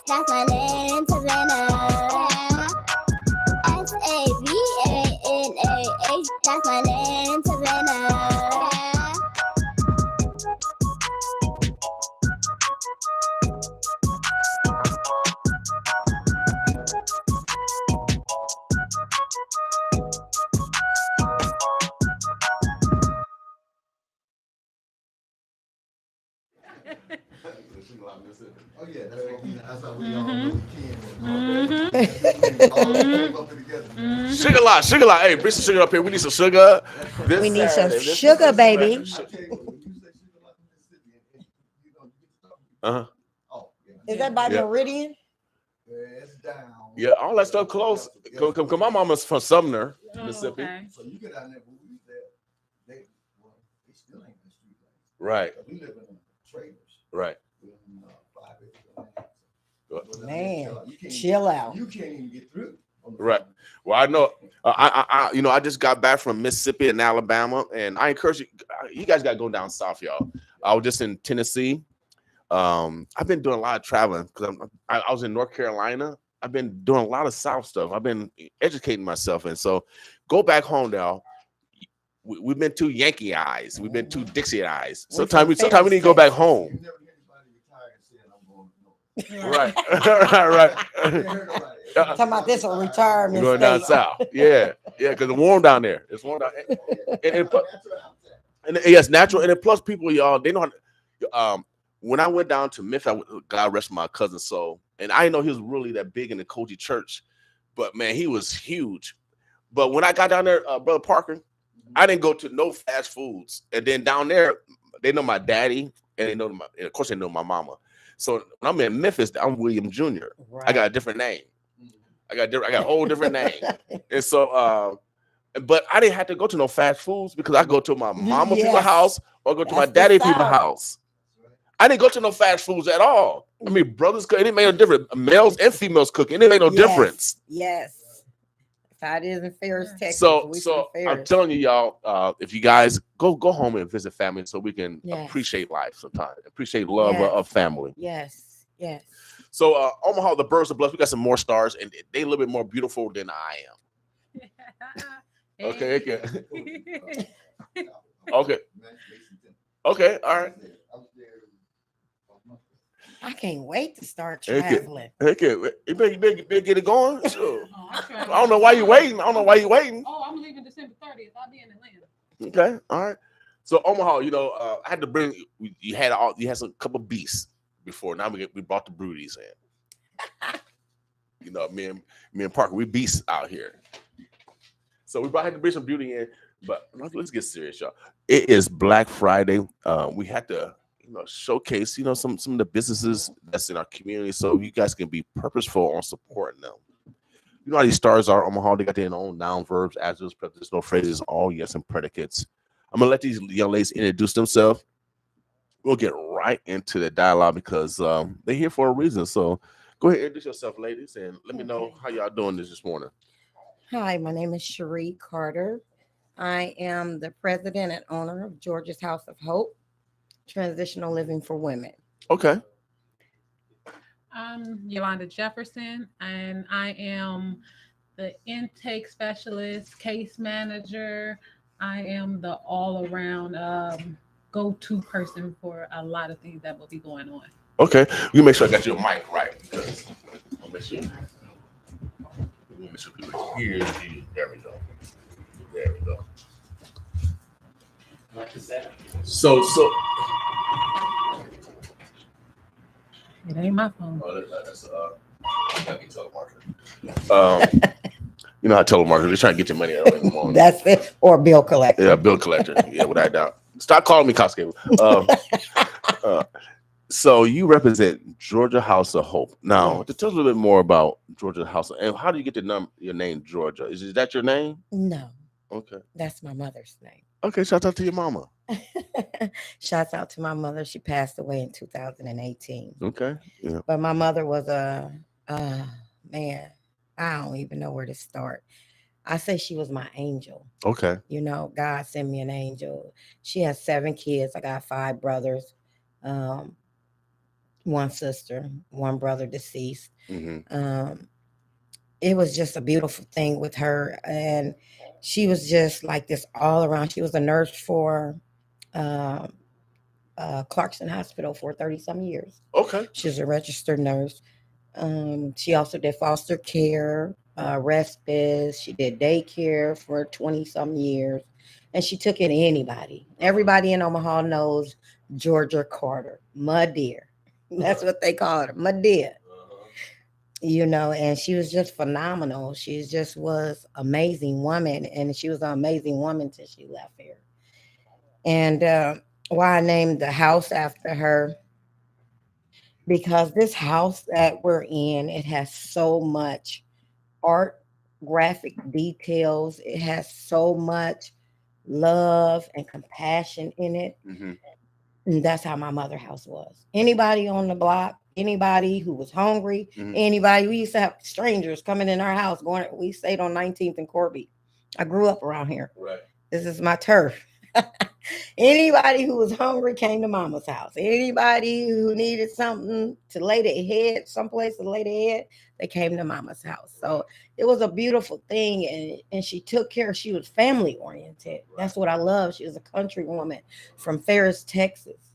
Speaker 4: That's my name, Savannah. Savanah. That's my name, Savannah.
Speaker 3: Oh yeah, that's what we. That's how we all know we can.
Speaker 2: Sugar lot. Hey, bring some sugar up here. We need some sugar.
Speaker 5: We need some sugar, baby.
Speaker 2: Uh-huh.
Speaker 5: Is that by Meridian?
Speaker 3: It's down.
Speaker 2: Yeah, all that stuff close. Come, my mama's from Sumner, Mississippi.
Speaker 6: Okay.
Speaker 3: So you get down there, but we there. They still ain't in the street lights.
Speaker 2: Right.
Speaker 3: We live in trailers.
Speaker 2: Right.
Speaker 5: Man, chill out.
Speaker 3: You can't even get through.
Speaker 2: Right. Well, I know. I just got back from Mississippi and Alabama, and I encourage you. You guys got to go down south, y'all. I was just in Tennessee. I've been doing a lot of traveling because I was in North Carolina. I've been doing a lot of South stuff. I've been educating myself, and so go back home now. We've been too Yankee eyes. We've been too Dixie eyes. Sometimes we need to go back home. Right. Right.
Speaker 5: Talking about this on retirement.
Speaker 2: Going down south. Yeah. Because it's warm down there. It's warm down. And yes, natural. And then plus people, y'all, they know how. When I went down to Memphis, God rest my cousin's soul, and I didn't know he was really that big in the Koji church, but man, he was huge. But when I got down there, Brother Parker, I didn't go to no fast foods. And then down there, they know my daddy, and they know of course they know my mama. So when I'm in Memphis, I'm William Jr. Right. I got a different name. I got a whole different name. And so, but I didn't have to go to no fast foods because I go to my mama people's house or go to my daddy people's house. I didn't go to no fast foods at all. I mean, brothers cook. It didn't make no difference. Males and females cooking. It didn't make no difference.
Speaker 5: Yes. That's how it is in Ferris, Texas.
Speaker 2: So I'm telling you, y'all, if you guys go home and visit family so we can appreciate life sometimes. Appreciate love of family.
Speaker 5: Yes. Yes.
Speaker 2: So Omaha, the birds are blessed. We got some more stars, and they a little bit more beautiful than I am. Okay. Okay. All right.
Speaker 5: I can't wait to start traveling.
Speaker 2: Okay. You better get it going. Sure. I don't know why you're waiting.
Speaker 6: Oh, I'm leaving December 30th. I'll be in Atlanta.
Speaker 2: Okay. All right. So Omaha, I had to bring. You had a couple beasts before. Now we brought the broodies in. Me and Parker, we beasts out here. So we had to bring some beauty in. But let's get serious, y'all. It is Black Friday. We had to showcase some of the businesses that's in our community, so you guys can be purposeful on supporting them. You know how these stars are, Omaha. They got their own noun, verbs, adjectives, prepositional phrases, all yes and predicates. I'm gonna let these young ladies introduce themselves. We'll get right into the dialogue because they're here for a reason. So go ahead, introduce yourself, ladies, and let me know how y'all doing this morning.
Speaker 5: Hi, my name is Cherie Carter. I am the president and owner of Georgia's House of Hope, Transitional Living for Women.
Speaker 2: Okay.
Speaker 6: I'm Yolanda Jefferson, and I am the intake specialist, case manager. I am the all-around go-to person for a lot of things that will be going on.
Speaker 2: Okay. You make sure I got your mic right, because I'll make sure people hear you. There we go. So
Speaker 6: it ain't my phone.
Speaker 2: That's telemarketer. You know how telemarketers, they're trying to get your money early in the morning.
Speaker 5: That's it. Or bill collector.
Speaker 2: Yeah, bill collector. Yeah, without doubt. Stop calling me Costco. So you represent Georgia House of Hope. Now, to tell us a little bit more about Georgia House, and how do you get your name Georgia? Is that your name?
Speaker 5: No.
Speaker 2: Okay.
Speaker 5: That's my mother's name.
Speaker 2: Okay, shout out to your mama.
Speaker 5: Shouts out to my mother. She passed away in 2018.
Speaker 2: Okay. Yeah.
Speaker 5: But my mother was man, I don't even know where to start. I say she was my angel.
Speaker 2: Okay.
Speaker 5: You know, God sent me an angel. She has 7 kids. I got 5 brothers, um, 1 sister, 1 brother deceased.
Speaker 2: Mm-hmm.
Speaker 5: It was just a beautiful thing with her, and she was just like this all around. She was a nurse for um, Clarkson Hospital for 30 some years.
Speaker 2: Okay.
Speaker 5: She's a registered nurse. She also did foster care, respite. She did daycare for 20 some years. And she took in anybody. Everybody in Omaha knows Georgia Carter, Mud Deer. That's what they call her, Mud Deer. You know, and she was just phenomenal. She just was amazing woman. And she was an amazing woman till she left here. And why I named the house after her, because this house that we're in, it has so much art, graphic details. It has so much love and compassion in it.
Speaker 2: Mm-hmm.
Speaker 5: And that's how my mother house was. Anybody on the block, anybody who was hungry,
Speaker 2: Mm-hmm.
Speaker 5: anybody, we used to have strangers coming in our house going, we stayed on 19th and Corby. I grew up around here.
Speaker 2: Right.
Speaker 5: This is my turf. Anybody who was hungry came to mama's house. Anybody who needed something to lay their head, someplace to lay their head, they came to mama's house. So it was a beautiful thing. And she took care. She was family oriented. That's what I love. She was a country woman from Ferris, Texas.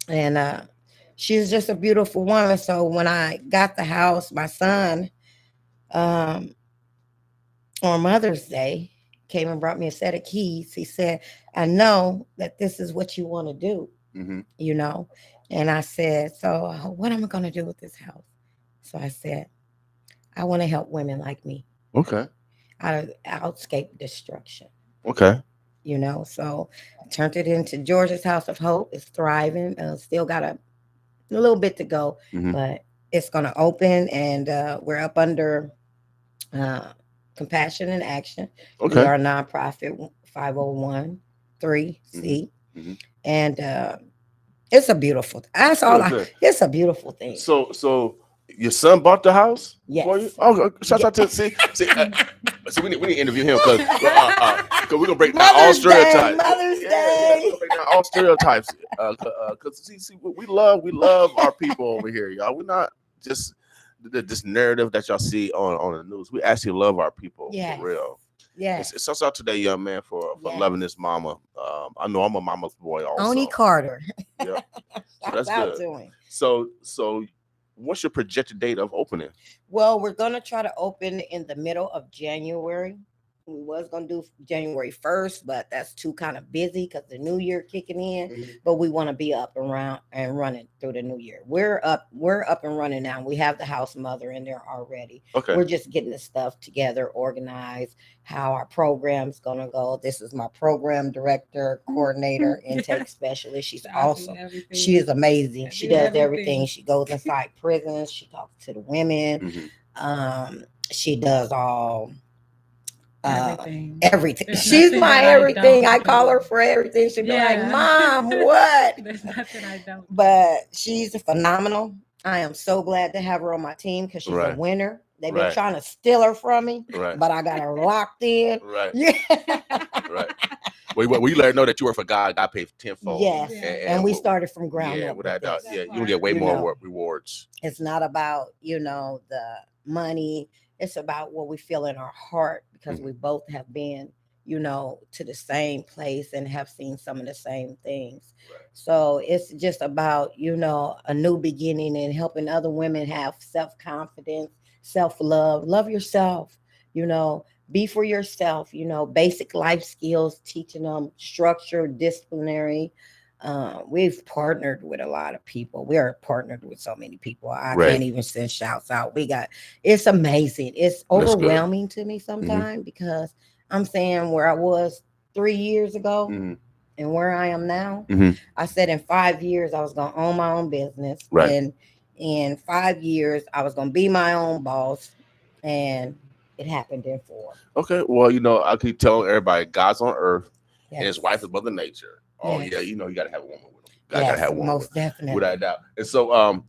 Speaker 5: And she was just a beautiful woman. So when I got the house, my son, on Mother's Day, came and brought me a set of keys. He said, I know that this is what you want to do,
Speaker 2: Mm-hmm.
Speaker 5: you know? And I said, so what am I going to do with this house? So I said, I want to help women like me.
Speaker 2: Okay.
Speaker 5: Outscape destruction.
Speaker 2: Okay.
Speaker 5: You know, so I turned it into Georgia's House of Hope. It's thriving. Still got a little bit to go,
Speaker 2: Mm-hmm.
Speaker 5: but it's going to open, and we're up under Compassion in Action.
Speaker 2: Okay.
Speaker 5: We are a nonprofit 501(c),
Speaker 2: Mm-hmm.
Speaker 5: and it's a beautiful. That's all. It's a beautiful thing.
Speaker 2: So your son bought the house for you?
Speaker 5: Yes.
Speaker 2: Oh, shout out to see. So we need to interview him because we're gonna break down all
Speaker 5: Mother's Day,
Speaker 2: stereotypes.
Speaker 5: Mother's
Speaker 2: Yeah,
Speaker 5: Day.
Speaker 2: we're gonna break down all stereotypes. Because see, we love our people over here, y'all. We're not just this narrative that y'all see on the news. We actually love our people for real.
Speaker 5: Yeah.
Speaker 2: It's shout out to that young man for loving his mama. I know I'm a mama's boy also.
Speaker 5: Oni Carter.
Speaker 2: Yeah. So that's
Speaker 5: out
Speaker 2: good.
Speaker 5: to him.
Speaker 2: So what's your projected date of opening?
Speaker 5: Well, we're gonna try to open in the middle of January. We was gonna do January 1st, but that's too kind of busy because the new year kicking in.
Speaker 2: Mm-hmm.
Speaker 5: But we want to be up around and running through the new year. We're up and running now. We have the house mother in there already.
Speaker 2: Okay.
Speaker 5: We're just getting the stuff together, organized, how our program's gonna go. This is my program director, coordinator, intake specialist. She's awesome. She is amazing. She does everything. She goes inside prisons. She talks to the women.
Speaker 2: Mm-hmm.
Speaker 5: She does all.
Speaker 6: Everything.
Speaker 5: She's my everything. I call her for everything. She'll be like, Mom, what?
Speaker 6: There's nothing I don't.
Speaker 5: But she's phenomenal. I am so glad to have her on my team because she's a winner. They've been trying to steal her from me, but I got her locked in.
Speaker 2: Right.
Speaker 5: Yeah.
Speaker 2: Right. Well, you let her know that you work for God. God paid tenfold.
Speaker 5: Yes. And we started from ground up.
Speaker 2: Without doubt. Yeah, you'll get way more rewards.
Speaker 5: It's not about, the money. It's about what we feel in our heart, because we both have been, to the same place and have seen some of the same things. Right. So it's just about, a new beginning and helping other women have self-confidence, self-love, love yourself, be for yourself, basic life skills, teaching them structure, disciplinary. We've partnered with a lot of people. We are partnered with so many people. I can't even send shouts out. It's amazing. It's overwhelming to me sometimes because I'm saying where I was 3 years ago and where I am now. I said in 5 years, I was going to own my own business.
Speaker 2: Right.
Speaker 5: And in 5 years, I was going to be my own boss. And it happened in 4.
Speaker 2: Okay. Well, I keep telling everybody, God's on earth and his wife is Mother Nature. Oh, yeah, you got to have a woman with him. Gotta have a woman.
Speaker 5: Most definitely.
Speaker 2: Without a doubt. And so,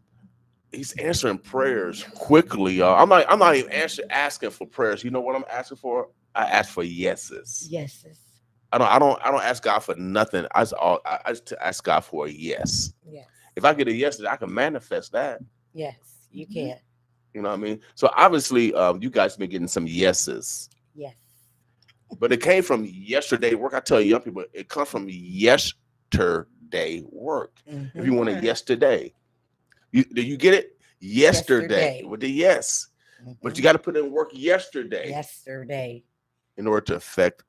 Speaker 2: he's answering prayers quickly, y'all. I'm not even asking for prayers. You know what I'm asking for? I ask for yeses.
Speaker 5: Yeses.
Speaker 2: I don't ask God for nothing. I just ask God for a yes.
Speaker 5: Yes.
Speaker 2: If I get a yes, I can manifest that.
Speaker 5: Yes, you can.
Speaker 2: You know what I mean? So obviously, you guys been getting some yeses.
Speaker 5: Yes.
Speaker 2: But it came from yesterday work. I tell you, young people, it comes from yesterday work. If you want a yes today, do you get it? Yesterday with the yes. But you got to put in work yesterday.
Speaker 5: Yesterday.
Speaker 2: In order to affect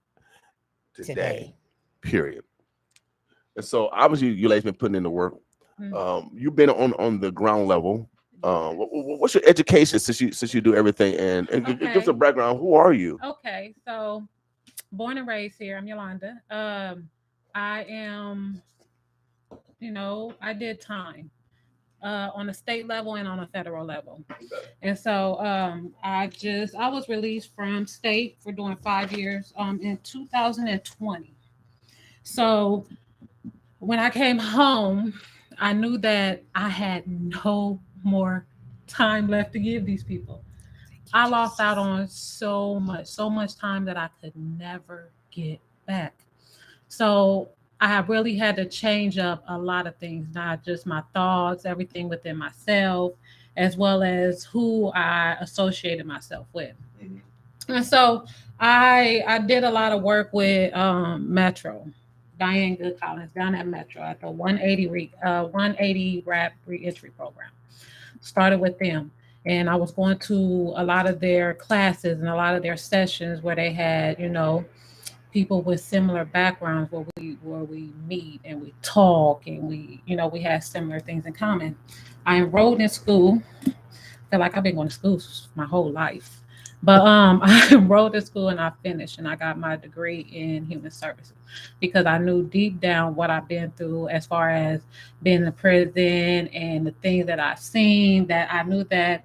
Speaker 2: today. Period. And so obviously you ladies been putting in the work. You've been on the ground level. What's your education since you do everything? And give us a background. Who are you?
Speaker 6: Okay, so born and raised here. I'm Yolanda. I am, I did time on a state level and on a federal level. And so I was released from state for doing 5 years in 2020. So when I came home, I knew that I had no more time left to give these people. I lost out on so much time that I could never get back. So I have really had to change up a lot of things, not just my thoughts, everything within myself, as well as who I associated myself with. And so I did a lot of work with Metro, Diane Good Collins down at Metro at the 180 RAP reentry program. Started with them. And I was going to a lot of their classes and a lot of their sessions where they had, people with similar backgrounds where we meet and we talk and we had similar things in common. I enrolled in school. I feel like I've been going to school my whole life. But I enrolled in school and I finished and I got my degree in human services because I knew deep down what I've been through as far as being in prison and the things that I've seen, that I knew that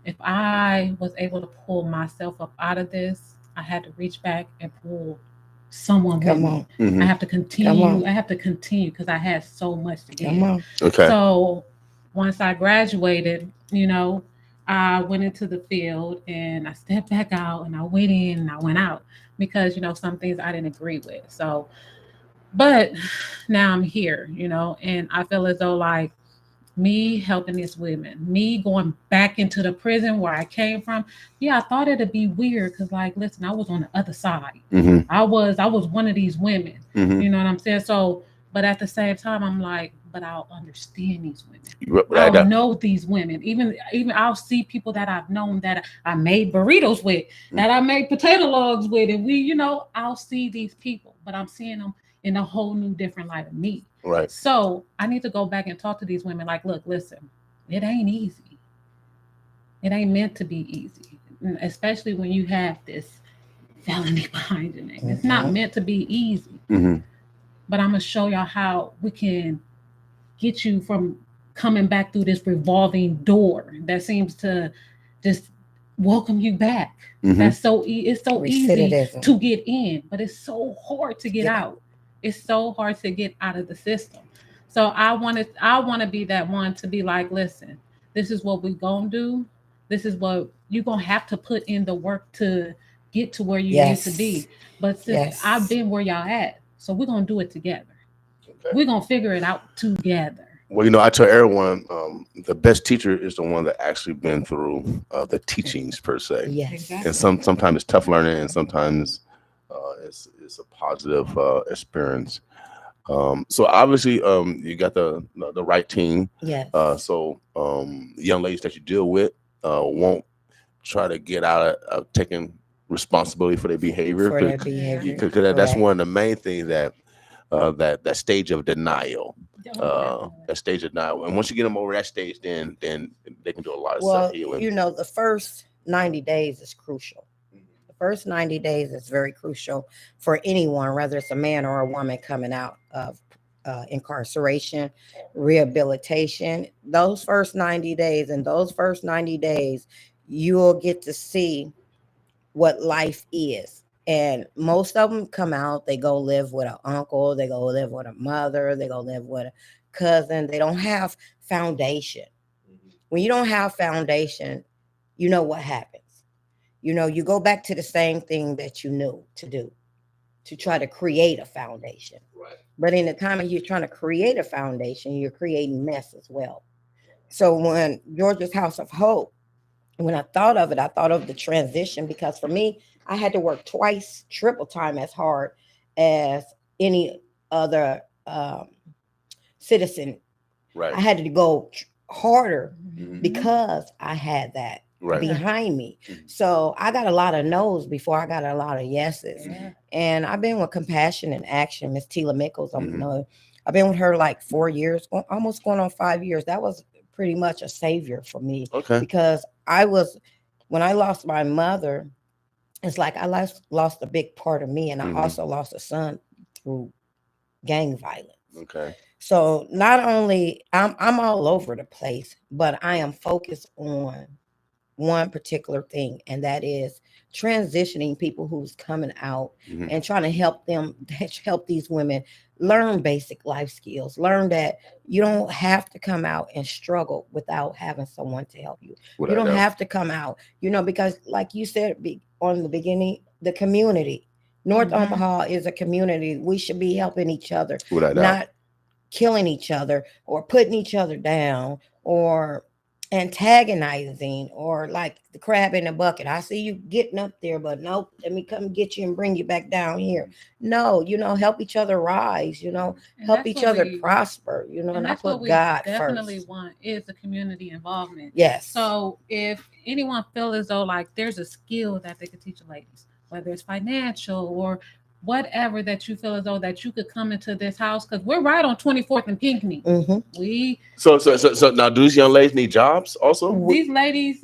Speaker 6: if I was able to pull myself up out of this, I had to reach back and pull someone with me. I have to continue. I have to continue because I had so much to give.
Speaker 2: Okay.
Speaker 6: So once I graduated, I went into the field and I stepped back out and I went in and I went out because, some things I didn't agree with. So, but now I'm here, and I feel as though like me helping these women, me going back into the prison where I came from. Yeah, I thought it'd be weird because like, listen, I was on the other side. I was one of these women, you know what I'm saying? So, but at the same time, I'm like, but I'll understand these women. I'll know these women. Even I'll see people that I've known that I made burritos with, that I made potato logs with, and we, I'll see these people, but I'm seeing them in a whole new different light of me.
Speaker 2: Right.
Speaker 6: So I need to go back and talk to these women like, look, listen, it ain't easy. It ain't meant to be easy, especially when you have this felony behind your name. It's not meant to be easy. But I'm going to show y'all how we can get you from coming back through this revolving door that seems to just welcome you back. That's it's so easy to get in, but it's so hard to get out. It's so hard to get out of the system. So I want to be that one to be like, listen, this is what we're going to do. This is what you're going to have to put in the work to get to where you need to be. But since I've been where y'all at, so we're going to do it together. Okay. We're going to figure it out together.
Speaker 2: Well, I tell everyone the best teacher is the one that actually been through the teachings per se.
Speaker 5: Yes.
Speaker 2: Exactly. And sometimes it's tough learning and sometimes it's a positive experience. So obviously you got the right team.
Speaker 5: Yes.
Speaker 2: So young ladies that you deal with won't try to get out of taking responsibility for their behavior. Because that's one of the main things that stage of denial. That stage of denial. And once you get them over that stage, then they can do a lot of self-healing.
Speaker 5: The first 90 days is crucial. The first 90 days is very crucial for anyone, whether it's a man or a woman coming out of incarceration, rehabilitation. Those first 90 days, you'll get to see what life is. And most of them come out, they go live with an uncle, they go live with a mother, they go live with a cousin. They don't have foundation. when you don't have foundation, you know what happens. You know, you go back to the same thing that you knew to do, to try to create a foundation.
Speaker 2: Right.
Speaker 5: But in the time you're trying to create a foundation, you're creating mess as well. So when Georgia's House of Hope, when I thought of it, I thought of the transition, because for me, I had to work twice, triple time as hard as any other citizen.
Speaker 2: Right.
Speaker 5: I had to go harder
Speaker 2: Mhm.
Speaker 5: because I had that
Speaker 2: Right.
Speaker 5: behind me.
Speaker 2: Mhm.
Speaker 5: So I got a lot of no's before I got a lot of yeses.
Speaker 6: Yeah.
Speaker 5: And I've been with Compassion in Action, Miss Tila Mickles.
Speaker 2: Mhm.
Speaker 5: I've been with her like 4 years, almost going on 5 years. That was pretty much a savior for me,
Speaker 2: Okay.
Speaker 5: because when I lost my mother, it's like I lost a big part of me, and I
Speaker 2: Mhm.
Speaker 5: also lost a son through gang violence.
Speaker 2: Okay.
Speaker 5: So not only I'm all over the place, but I am focused on one particular thing, and that is transitioning people who's coming out
Speaker 2: Mhm.
Speaker 5: and trying to help these women learn basic life skills, learn that you don't have to come out and struggle without having someone to help you. You don't have to come out, because like you said on the beginning, the community, North
Speaker 6: Mhm.
Speaker 5: Omaha is a community. We should be helping each other,
Speaker 2: Without doubt.
Speaker 5: not killing each other or putting each other down or antagonizing, or like the crab in the bucket. I see you getting up there, but nope, let me come get you and bring you back down here. No, help each other rise,
Speaker 6: And
Speaker 5: help
Speaker 6: that's
Speaker 5: each
Speaker 6: what
Speaker 5: other
Speaker 6: we-
Speaker 5: prosper, and I
Speaker 6: that's what
Speaker 5: put
Speaker 6: we
Speaker 5: God
Speaker 6: definitely
Speaker 5: first.
Speaker 6: want is the community involvement.
Speaker 5: Yes.
Speaker 6: So if anyone feels as though like there's a skill that they could teach the ladies, whether it's financial or whatever, that you feel as though that you could come into this house, because we're right on 24th and Pinckney.
Speaker 5: Mhm.
Speaker 6: We
Speaker 2: So now, do these young ladies need jobs also?
Speaker 6: these ladies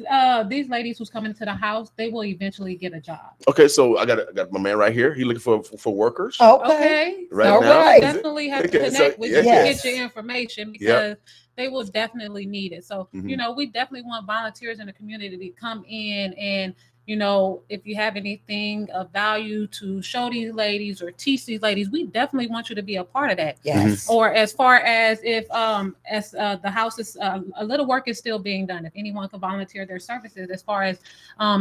Speaker 6: who's coming to the house, they will eventually get a job.
Speaker 2: Okay, so I got my man right here. He looking for workers.
Speaker 5: Okay.
Speaker 2: Right
Speaker 6: so
Speaker 2: now?
Speaker 6: we
Speaker 5: Is
Speaker 6: definitely have to
Speaker 2: Okay, so-
Speaker 6: connect with you
Speaker 5: yes.
Speaker 6: to get your information, because they will definitely need it. So
Speaker 2: Mhm.
Speaker 6: we definitely want volunteers in the community to come in, and if you have anything of value to show these ladies or teach these ladies, we definitely want you to be a part of that.
Speaker 5: Yes.
Speaker 6: Or as far as if the house is a little work is still being done, if anyone could volunteer their services as far as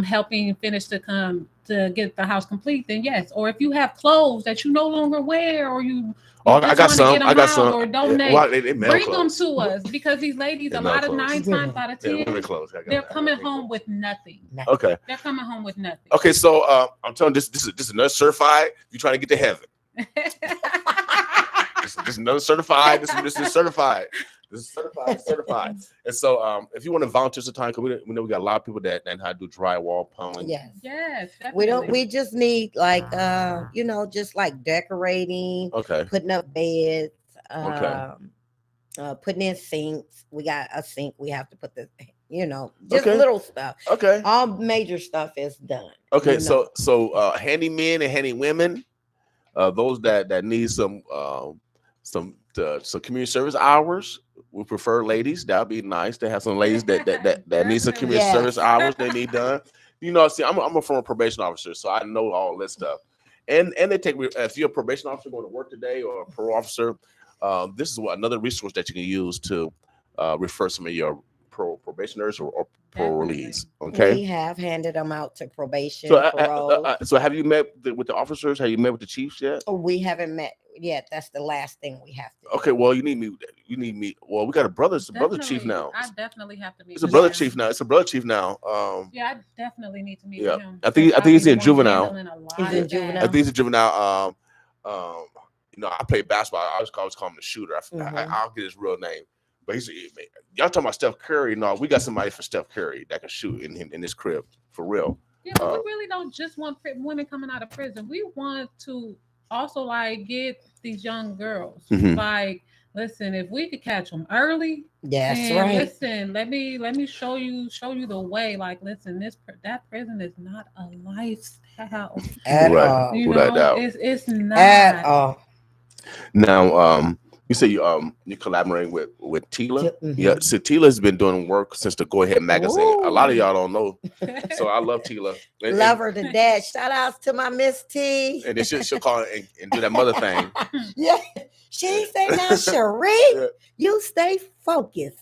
Speaker 6: helping finish to get the house complete, then yes. Or if you have clothes that you no longer wear, or you
Speaker 2: Oh,
Speaker 6: just
Speaker 2: I got
Speaker 6: want to
Speaker 2: some.
Speaker 6: get them
Speaker 2: I got
Speaker 6: out
Speaker 2: some.
Speaker 6: or donate,
Speaker 2: Well, they mail
Speaker 6: bring
Speaker 2: clothes.
Speaker 6: them to us, because these ladies,
Speaker 2: They
Speaker 6: a
Speaker 2: mail
Speaker 6: lot of
Speaker 2: clothes.
Speaker 6: 9 times out of
Speaker 2: Yeah,
Speaker 6: 10,
Speaker 2: women clothes.
Speaker 6: they're coming home with nothing.
Speaker 2: Okay.
Speaker 6: They're coming home with nothing.
Speaker 2: Okay, so I'm telling you, this is another certified. You trying to get to heaven? This is another certified. This is certified. This is certified. And so, if you want to volunteer some time, because we know we got a lot of people that know how to do drywall, plumbing.
Speaker 5: Yes.
Speaker 6: Yes, definitely.
Speaker 5: We just need like just like decorating,
Speaker 2: Okay.
Speaker 5: putting up beds,
Speaker 2: Okay.
Speaker 5: putting in sinks. We got a sink. We have to put just
Speaker 2: Okay.
Speaker 5: little stuff.
Speaker 2: Okay.
Speaker 5: All major stuff is done.
Speaker 2: Okay. So handy men and handy women, those that need some community service hours. We prefer ladies. That'd be nice to have some ladies that need some community
Speaker 5: Yes.
Speaker 2: service hours they need done. See, I'm a former probation officer, so I know all this stuff. And they take, if you're a probation officer going to work today, or a parole officer, this is another resource that you can use to refer some of your probationers or parolees. Okay.
Speaker 5: We have handed them out to probation,
Speaker 2: So,
Speaker 5: parole.
Speaker 2: so have you met with the officers? Have you met with the chiefs yet?
Speaker 5: We haven't met yet. That's the last thing we have to do.
Speaker 2: Okay, well, you need me. Well, we got a brother chief
Speaker 6: Definitely.
Speaker 2: now.
Speaker 6: I definitely have to meet.
Speaker 2: It's a
Speaker 6: with
Speaker 2: brother
Speaker 6: him.
Speaker 2: chief now. It's a brother chief now.
Speaker 6: Yeah, I definitely need to meet
Speaker 2: Yeah.
Speaker 6: with him.
Speaker 2: I think he's in juvenile.
Speaker 5: He's in juvenile.
Speaker 2: I think he's a juvenile. I play basketball. I always call him the shooter. I'll get his real name. But y'all talking about Steph Curry? No, we got somebody for Steph Curry that can shoot in his crib for real.
Speaker 6: Yeah, but we really don't just want women coming out of prison. We want to also get these young girls.
Speaker 2: Mhm.
Speaker 6: Listen, if we could catch them early,
Speaker 5: That's
Speaker 6: then
Speaker 5: right.
Speaker 6: listen, let me show you the way. Listen, that prison is not a lifestyle
Speaker 5: At
Speaker 2: Right.
Speaker 5: all.
Speaker 2: Without doubt.
Speaker 6: It's not
Speaker 5: At all.
Speaker 2: Now, you say you're collaborating with Tila.
Speaker 5: Mhm.
Speaker 2: Yeah, so Tila's been doing work since the Go Ahead magazine.
Speaker 5: Ooh.
Speaker 2: A lot of y'all don't know, so I love Tila.
Speaker 5: Love her to death. Shout outs to my Miss T.
Speaker 2: And then she'll call and do that mother thing.
Speaker 5: Yeah. She say now, Cherie,
Speaker 2: Yeah.
Speaker 5: you stay focused.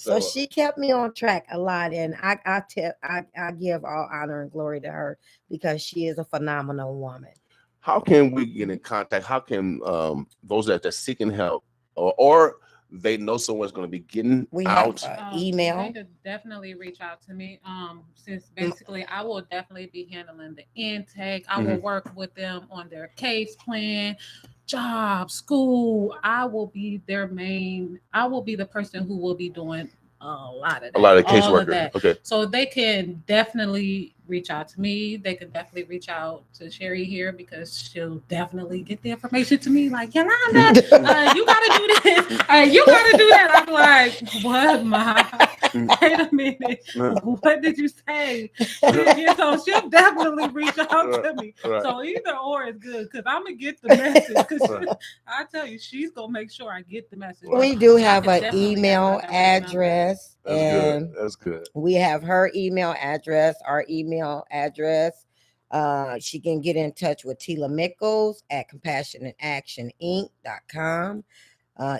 Speaker 5: So she kept me on track a lot, and I give all honor and glory to her because she is a phenomenal woman.
Speaker 2: How can we get in contact? How can those that are seeking help or they know someone's going to be getting
Speaker 5: We
Speaker 2: out?
Speaker 5: have email.
Speaker 6: They could definitely reach out to me. Since basically I will definitely be handling the intake. I will work with them on their case plan, job, school. I will be the person who will be doing a lot of that.
Speaker 2: A lot of
Speaker 6: all
Speaker 2: caseworker.
Speaker 6: of that.
Speaker 2: Okay.
Speaker 6: So they can definitely reach out to me. They can definitely reach out to Cherie here because she'll definitely get the information to me. Like, Yolanda, you gotta do this. You gotta do that. I'm like, what, Ma? Wait a minute. What did you say? So she'll definitely reach out to me.
Speaker 2: Right.
Speaker 6: So either or is good because I'm gonna get the message. Because I tell you, she's gonna make sure I get the message.
Speaker 5: We do have
Speaker 6: I
Speaker 5: an
Speaker 6: can definitely
Speaker 5: email
Speaker 6: have her direct number.
Speaker 5: address, and
Speaker 2: That's good.
Speaker 5: we have her email address, our email address. She can get in touch with Tila Mickles at compassionateactioninc.com.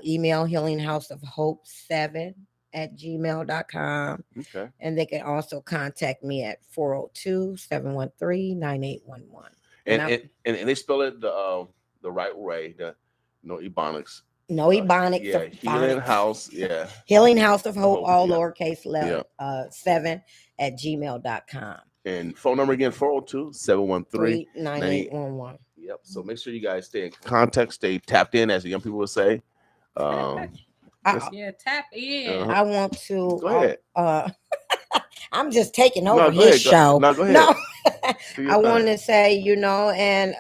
Speaker 5: Email healinghouseofhope7@gmail.com.
Speaker 2: Okay.
Speaker 5: And they can also contact me at 402-713-9811.
Speaker 2: And they spell it the right way, no ebonics.
Speaker 5: No ebonics.
Speaker 2: Yeah, Healing House. Yeah.
Speaker 5: Healing House of Hope, all
Speaker 2: yeah.
Speaker 5: lowercase letter, 7@gmail.com.
Speaker 2: And phone number again, 402-713-9811. Yep. So make sure you guys stay in contact, stay tapped in, as the young people would say.
Speaker 6: Tap in.
Speaker 5: I want to.
Speaker 2: Go ahead.
Speaker 5: I'm just taking over his show.
Speaker 2: Go ahead.
Speaker 5: No, I want to say, and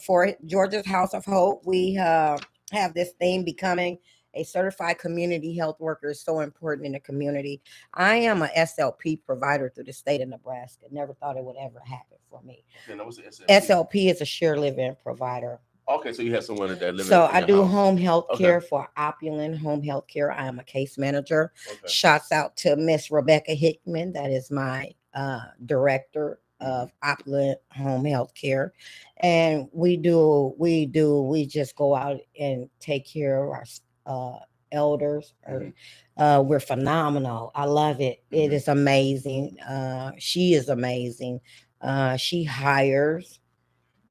Speaker 5: for Georgia's House of Hope, we have this thing becoming a certified community health worker is so important in the community. I am a SLP provider through the state of Nebraska. Never thought it would ever happen for me.
Speaker 2: Okay, what's the SLP?
Speaker 5: SLP is a shared living provider.
Speaker 2: Okay, so you have someone that lives.
Speaker 5: So I do home health care for Opulent Home Health Care. I am a case manager. Okay. Shouts out to Miss Rebecca Hickman. That is my director of Opulent Home Health Care. And we just go out and take care of our elders. We're phenomenal. I love it. It is amazing. She is amazing. She hires,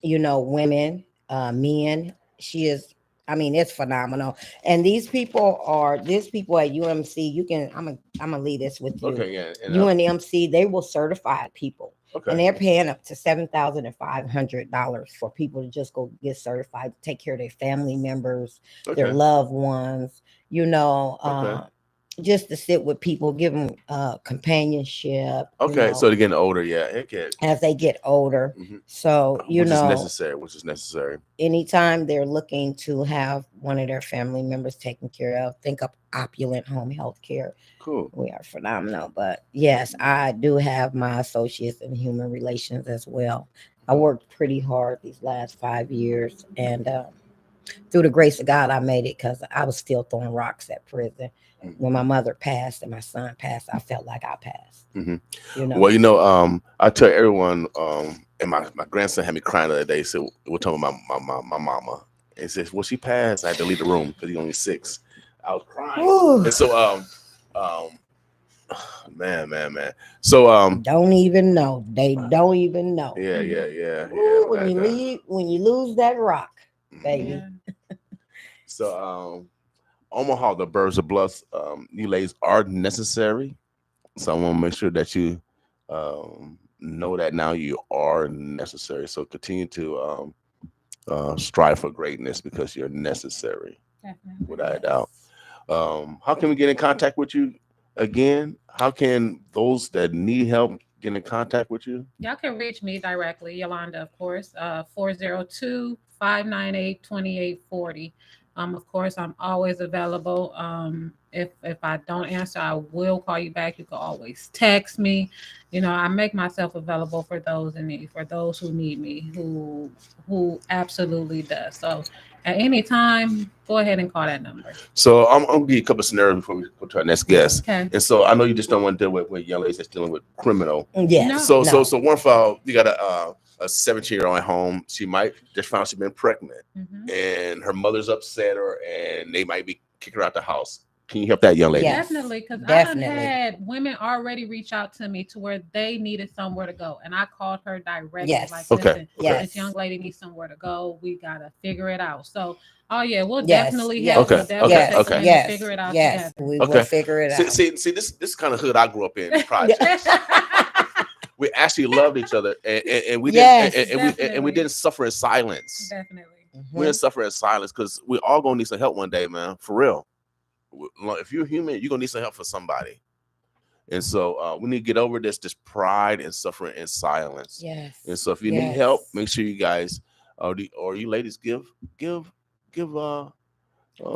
Speaker 5: women, men. She is, it's phenomenal. And these people at UMC, I'm gonna leave this with you.
Speaker 2: Okay, yeah.
Speaker 5: UNMC, they will certify people.
Speaker 2: Okay.
Speaker 5: And they're paying up to $7,500 for people to just go get certified, to take care of their family members, their loved ones, just to sit with people, give them companionship.
Speaker 2: Okay, so they're getting older,
Speaker 5: as they get older. So which
Speaker 2: is necessary.
Speaker 5: Anytime they're looking to have one of their family members taken care of, think of Opulent Home Health Care.
Speaker 2: Cool.
Speaker 5: We are phenomenal. But yes, I do have my associates in human relations as well. I worked pretty hard these last 5 years, and through the grace of God, I made it because I was still throwing rocks at prison. When my mother passed and my son passed, I felt like I passed.
Speaker 2: Well, I tell everyone, and my grandson had me crying the other day. So we're talking about my mama. And he says, well, she passed. I had to leave the room because he's only 6. I was crying. Ooh. And so, man. So,
Speaker 5: don't even know. They don't even know.
Speaker 2: Yeah.
Speaker 5: Ooh, when you lose that rock, baby.
Speaker 6: Yeah.
Speaker 2: So, Omaha, the birds of bluffs, relays are necessary. So I want to make sure that you know that now you are necessary. So continue to strive for greatness because you're necessary.
Speaker 6: Definitely.
Speaker 2: Without a doubt. How can we get in contact with you again? How can those that need help get in contact with you?
Speaker 6: Y'all can reach me directly, Yolanda, of course, 402-598-2840. Of course, I'm always available. If I don't answer, I will call you back. You can always text me. I make myself available for those in need, for those who need me, who absolutely does. So at any time, go ahead and call that number.
Speaker 2: So I'm gonna give you a couple of scenarios before we go to our next guest.
Speaker 6: Okay.
Speaker 2: And so I know you just don't want to deal with young ladies that's dealing with criminal.
Speaker 5: Yes.
Speaker 2: So one file, you got a 17-year-old at home. She might just found she's been pregnant, and her mother's upset her, and they might be kicking her out the house. Can you help that young lady?
Speaker 5: Yes,
Speaker 6: Definitely, because I done
Speaker 5: definitely.
Speaker 6: had women already reach out to me to where they needed somewhere to go, and I called her directly.
Speaker 5: Yes.
Speaker 6: Like,
Speaker 2: Okay.
Speaker 6: listen,
Speaker 5: Yes.
Speaker 6: this young lady needs somewhere to go. We gotta figure it out. So, oh yeah, we'll
Speaker 5: Yes,
Speaker 6: definitely
Speaker 5: yes,
Speaker 6: help.
Speaker 2: Okay,
Speaker 6: We'll definitely
Speaker 2: okay,
Speaker 6: take
Speaker 2: okay.
Speaker 6: them in
Speaker 5: Yes,
Speaker 6: and figure it out
Speaker 5: yes,
Speaker 6: together.
Speaker 5: we
Speaker 2: Okay.
Speaker 5: will figure it out.
Speaker 2: See, this kind of hood I grew up in, the projects. We actually loved each other, and we
Speaker 5: Yes,
Speaker 2: didn't, and we
Speaker 6: definitely.
Speaker 2: didn't suffer in silence.
Speaker 6: Definitely.
Speaker 2: We didn't suffer in silence because we all gonna need some help one day, man. For real. If you're human, you're gonna need some help for somebody. And so we need to get over this pride and suffering in silence.
Speaker 5: Yes.
Speaker 2: And so if you need help, make sure you guys or you ladies give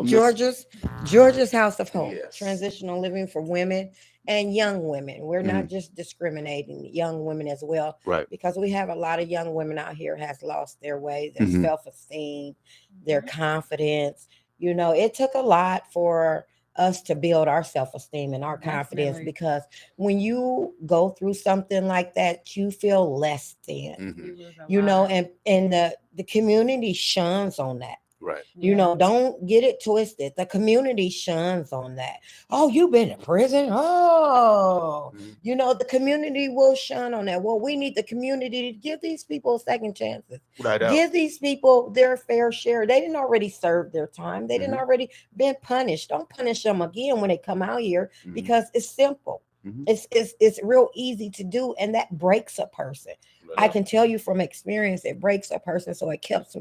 Speaker 5: Georgia's House of Hope,
Speaker 2: Yes.
Speaker 5: transitional living for women and young women. We're not just discriminating young women as well,
Speaker 2: right?
Speaker 5: Because we have a lot of young women out here has lost their way, their self-esteem, their confidence. You know, it took a lot for us to build our self-esteem and our confidence, because when you go through something like that, you feel less than, you know, and the community shuns on that.
Speaker 2: Right.
Speaker 5: You know, don't get it twisted. The community shuns on that. Oh, you've been in prison. Oh, you know, the community will shun on that. Well, we need the community to give these people second chances. Give these people their fair share. They didn't already serve their time. They didn't already been punished. Don't punish them again when they come out here, because it's simple. It's real easy to do, and that breaks a person. I can tell you from experience, it breaks a person. So it kept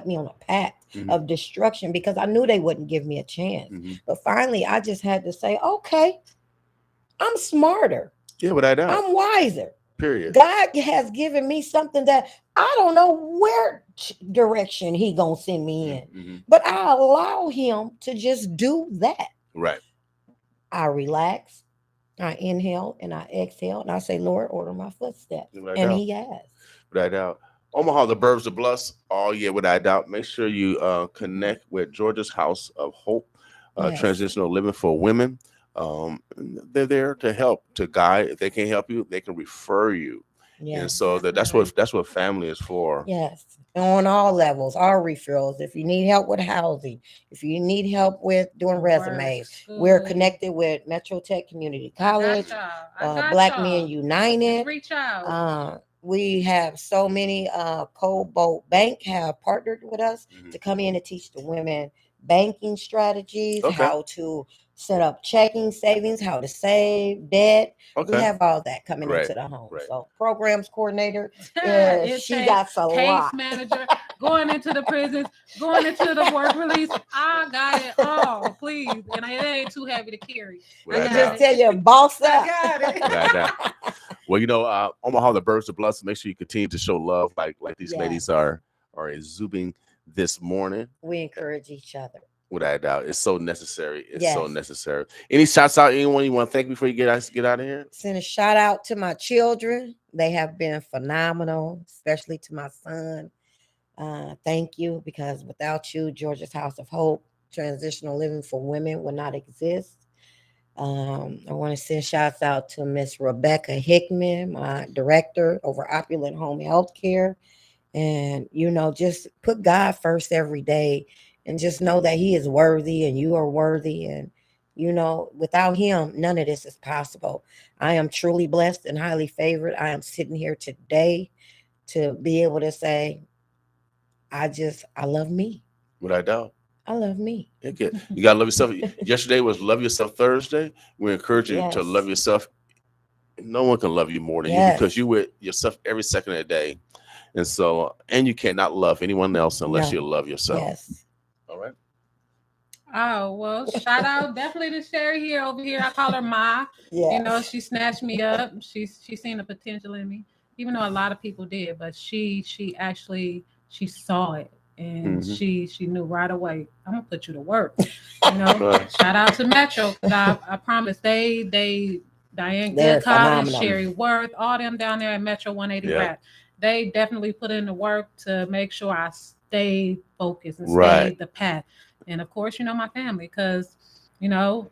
Speaker 5: me on a path of destruction, because I knew they wouldn't give me a chance. But finally, I just had to say, okay, I'm smarter.
Speaker 2: Yeah, without doubt.
Speaker 5: I'm wiser.
Speaker 2: Period.
Speaker 5: God has given me something that I don't know where direction he gonna send me in, but I allow him to just do that.
Speaker 2: Right.
Speaker 5: I relax. I inhale and I exhale, and I say, Lord, order my footsteps. And he has.
Speaker 2: Without doubt. Omaha, the Burbs of Bless. Oh, yeah, without doubt. Make sure you connect with Georgia's House of Hope, Transitional Living for Women. They're there to help, to guide. If they can't help you, they can refer you. Yes, and so that's what family is for.
Speaker 5: Yes, on all levels, all referrals. If you need help with housing, if you need help with doing resumes, we're connected with Metro Tech Community College, Black Men United.
Speaker 6: Reach out.
Speaker 5: We have so many. Cobalt Bank have partnered with us to come in and teach the women banking strategies, how to set up checking, savings, how to save, debt. We have all that coming into the home. So programs coordinator, she got a lot.
Speaker 6: Case manager, going into the prisons, going into the work release. I got it all, please. And it ain't too heavy to carry.
Speaker 5: I just tell you, boss up.
Speaker 6: I got
Speaker 2: it. Well, you know, Omaha, the Birds of Blessing, make sure you continue to show love like these ladies are exuding this morning.
Speaker 5: We encourage each other.
Speaker 2: Without doubt, it's so necessary. It's so necessary. Any shouts out? Anyone you want to thank before you get out of here?
Speaker 5: Send a shout out to my children. They have been phenomenal, especially to my son. Thank you, because without you, Georgia's House of Hope, Transitional Living for Women, would not exist. I want to send shouts out to Miss Rebecca Hickman, my director over Opulent Home Health Care. And, you know, just put God first every day. And just know that he is worthy and you are worthy. And, you know, without him, none of this is possible. I am truly blessed and highly favored. I am sitting here today to be able to say, I love me.
Speaker 2: Without doubt.
Speaker 5: I love me.
Speaker 2: You got to love yourself. Yesterday was Love Yourself Thursday. We encourage you to love yourself. No one can love you more than you, because you with yourself every second of the day. And so, and you cannot love anyone else unless you love yourself.
Speaker 5: Yes.
Speaker 2: All right.
Speaker 6: Oh, well, shout out definitely to Cherie over here. I call her Ma.
Speaker 5: Yes.
Speaker 6: You know, she snatched me up. She seen the potential in me, even though a lot of people did, but she saw it, and she knew right away, I'm gonna put you to work. You know, shout out to Metro. I promise Diane Goodcott, Cherie Worth, all them down there at Metro 180 Rap. They definitely put in the work to make sure I stay focused and stay the path. And of course, you know, my family, because, you know,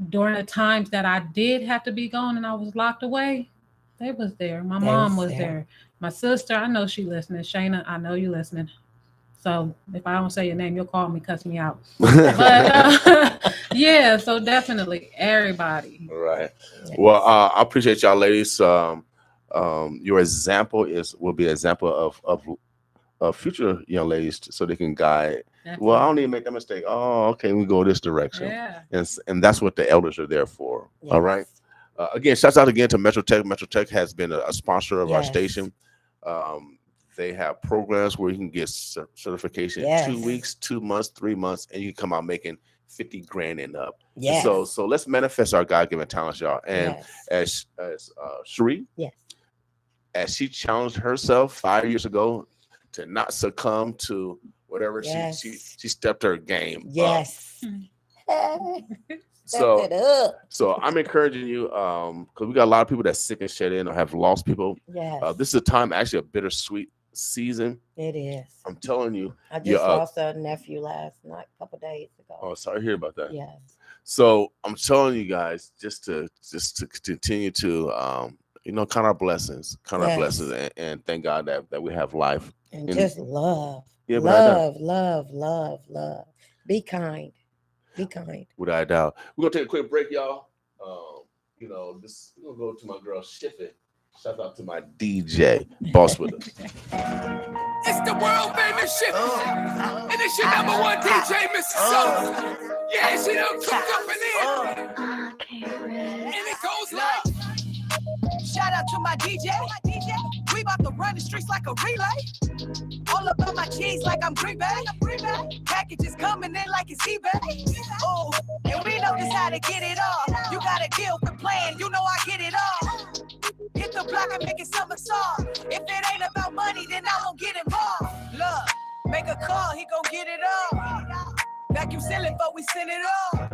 Speaker 6: during the times that I did have to be gone and I was locked away, they was there. My mom was there. My sister, I know she listening. Shayna, I know you listening. So if I don't say your name, you'll call me, cuss me out. But yeah, so definitely everybody.
Speaker 2: Right. Well, I appreciate y'all, ladies. Your example will be an example of future young ladies, so they can guide.
Speaker 6: Definitely.
Speaker 2: Well, I don't need to make that mistake. Oh, okay, we go this direction.
Speaker 6: Yeah.
Speaker 2: And that's what the elders are there for. All right. Again, shouts out again to Metro Tech. Metro Tech has been a sponsor of our station. They have programs where you can get certification in 2 weeks, 2 months, 3 months, and you come out making 50 grand and up.
Speaker 5: Yes.
Speaker 2: So let's manifest our God-given talents, y'all. And as Cherie, as she challenged herself 5 years ago to not succumb to whatever, she stepped her game up. So I'm encouraging you, because we got a lot of people that's sick and shed in or have lost people. This is a time, actually a bittersweet season.
Speaker 5: It is.
Speaker 2: I'm telling you.
Speaker 5: I just lost a nephew last night, a couple days ago.
Speaker 2: Oh, sorry to hear about that.
Speaker 5: Yes.
Speaker 2: So I'm telling you guys, just to continue to count our blessings, and thank God that we have life.
Speaker 5: And just love.
Speaker 2: Yeah,
Speaker 5: love. Be kind. Be kind.
Speaker 2: Without a doubt. We're gonna take a quick break, y'all. We're gonna go to my girl Shiffy. Shout out to my DJ, boss with us.
Speaker 1: It's the world famous Shiffy. And it's your number one DJ, Mr. Soul. Yeah, she done cooked up in here. And it goes like. Shout out to my DJ. We about to run the streets like a relay. All up on my cheese like I'm Green Bay. Packages coming in like it's eBay. Oh, and we know just how to get it all. You got a deal for playing, you know I get it all. Hit the block and make it summer song. If it ain't about money, then I won't get involved. Look, make a call, he gon' get it all. Vacuum sealing, but we send it all.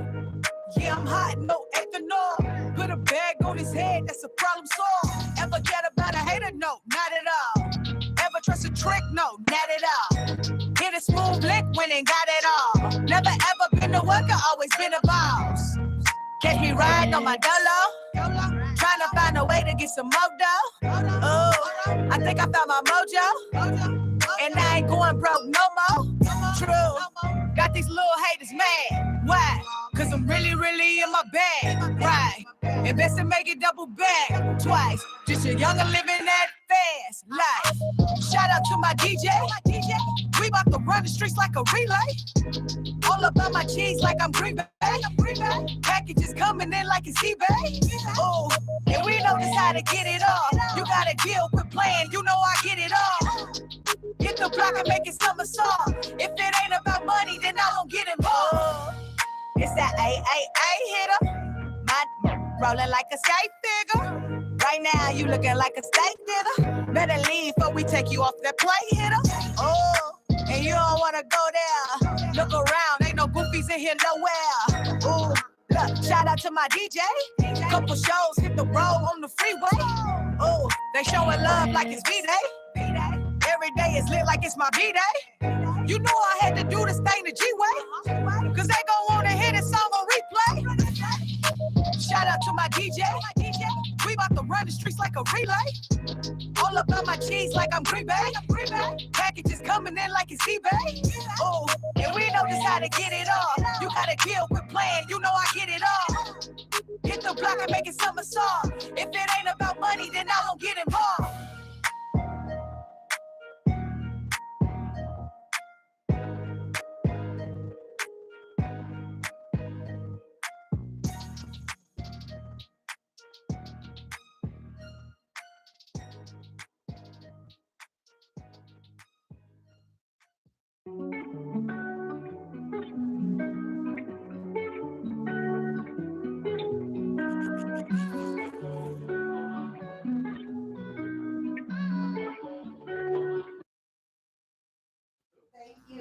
Speaker 1: Yeah, I'm hot, no ethanol. Put a bag on his head, that's a problem solved. Ever get about a hater? No, not at all. Ever trust a trick? No, not at all. Hit a smooth lick when ain't got it all. Never ever been a worker, always been a boss. Catch me riding on my dolo. Trying to find a way to get some more dough. Oh, I think I found my mojo. And I ain't going broke no more. True. Got these little haters mad. Why? Cause I'm really in my bag. Right. Invest and make it double back twice. Just a younger living that fast life. Shout out to my DJ. We about to run the streets like a relay. All up on my cheese like I'm Green Bay. Packages coming in like it's eBay. Oh, and we know just how to get it all. You got a deal, quit playing, you know I get it all. Hit the block and make it summer song. If it ain't about money, then I won't get involved. It's that A hitter. My rolling like a skate figure. Right now you looking like a steak dinner. Better leave before we take you off that plate, hitter. Oh, and you don't wanna go there. Look around, ain't no goofies in here nowhere. Ooh, look, shout out to my DJ. Couple shows hit the road on the freeway. Ooh, they showing love like it's V-Day. Every day is lit like it's my B-Day. You know I had to do this thing the G-Way. Cause they gon' wanna hear this song on replay. Shout out to my DJ. We about to run the streets like a relay. All up on my cheese like I'm Green Bay. Packages coming in like it's eBay. Oh, and we know just how to get it all. You got a deal, quit playing, you know I get it all. Hit the block and make it summer song. If it ain't about money, then I won't get involved.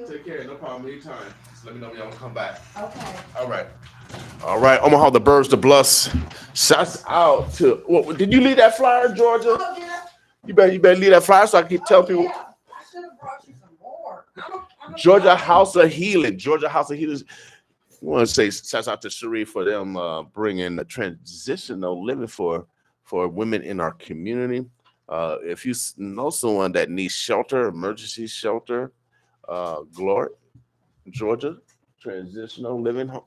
Speaker 2: Take care, no problem, anytime. Just let me know when y'all come back.
Speaker 5: Okay.
Speaker 2: All right. Omaha, the birds, the bluffs. Shouts out to. What? Did you leave that flyer, Georgia?
Speaker 5: Oh, yeah.
Speaker 2: You better leave that flyer so I can tell people.
Speaker 5: Yeah. I should have brought you some more.
Speaker 2: Georgia House of Healing. Georgia House of Healing. I want to say shouts out to Cherie for them bringing the transitional living for women in our community. If you know someone that needs shelter, emergency shelter, Glory, Georgia, Transitional Living Home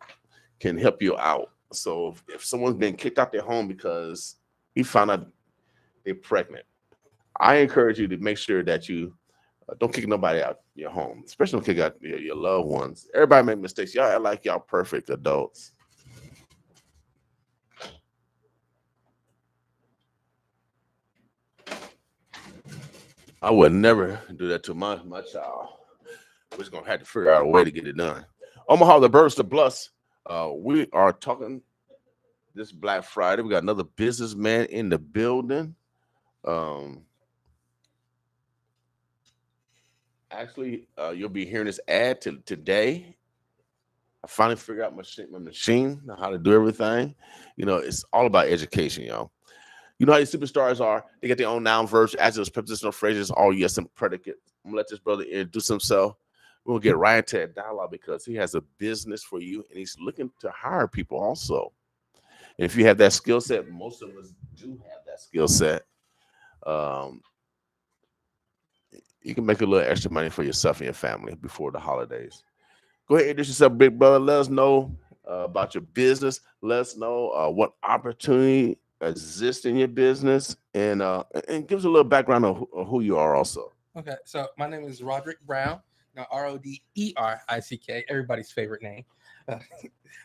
Speaker 2: can help you out. So if someone's been kicked out their home because he found out they're pregnant, I encourage you to make sure that you don't kick nobody out your home, especially don't kick out your loved ones. Everybody make mistakes. Y'all act like y'all perfect adults. I would never do that to my child. We're just gonna have to figure out a way to get it done. Omaha, the birds to bless. We are talking this Black Friday. We got another businessman in the building. Actually, you'll be hearing this ad today. I finally figured out my machine, how to do everything. You know, it's all about education, y'all. You know how these superstars are. They get their own noun, verbs, adjectives, prepositional phrases, all yes and predicate. I'm gonna let this brother introduce himself. We'll get right into that dialogue because he has a business for you and he's looking to hire people also. And if you have that skill set, most of us do have that skill set. You can make a little extra money for yourself and your family before the holidays. Go ahead, introduce yourself, big brother. Let us know about your business. Let us know what opportunity exists in your business, and give us a little background of who you are also.
Speaker 7: Okay, so my name is Roderick Brown. Now, Roderick, everybody's favorite name.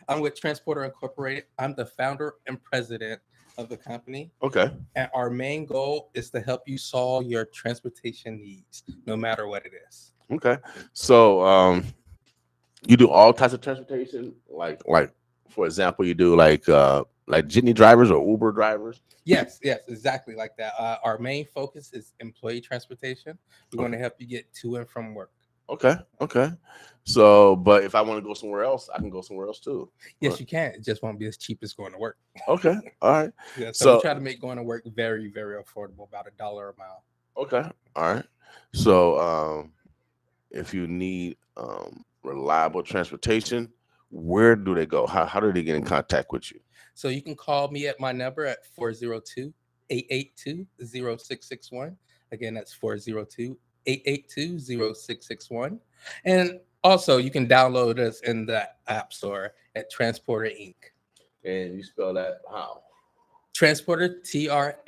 Speaker 7: I'm with Transporter Incorporated. I'm the founder and president of the company.
Speaker 2: Okay.
Speaker 7: And our main goal is to help you solve your transportation needs, no matter what it is.
Speaker 2: Okay. So you do all types of transportation, like for example, you do like jitney drivers or Uber drivers.
Speaker 7: Yes, exactly like that. Our main focus is employee transportation. We're going to help you get to and from work.
Speaker 2: Okay. So, but if I want to go somewhere else, I can go somewhere else too.
Speaker 7: Yes, you can. It just won't be as cheap as going to work.
Speaker 2: Okay. All right.
Speaker 7: Yeah. So we try to make going to work very, very affordable, about $1 a mile.
Speaker 2: Okay. All right. So, if you need reliable transportation, where do they go? How do they get in contact with you?
Speaker 7: So you can call me at my number at 402-882-0661. Again, that's 402-882-0661. And also you can download us in the App Store at Transporter Inc.
Speaker 2: And you spell that how?
Speaker 7: Transporter, TRANSPORTER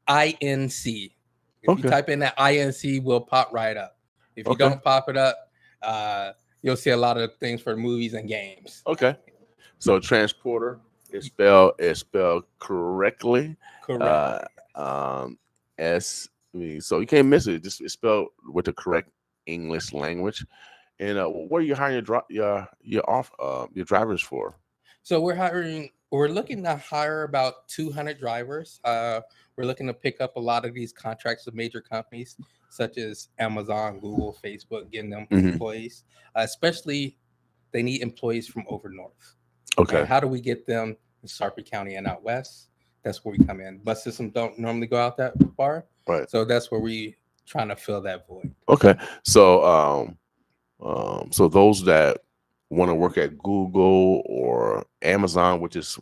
Speaker 7: INC. If you type in that INC, will pop right up. If you don't pop it up, you'll see a lot of things for movies and games.
Speaker 2: Okay. So Transporter is spelled correctly.
Speaker 7: Correct.
Speaker 2: So you can't miss it. Just it's spelled with the correct English language. And what are you hiring your drivers for?
Speaker 7: So we're looking to hire about 200 drivers. We're looking to pick up a lot of these contracts with major companies such as Amazon, Google, Facebook, getting them employees. Especially, they need employees from over north.
Speaker 2: Okay.
Speaker 7: And how do we get them in Sarpy County and out west? That's where we come in. Bus systems don't normally go out that far.
Speaker 2: Right.
Speaker 7: So that's where we trying to fill that void.
Speaker 2: Okay. So so those that want to work at Google or Amazon, which is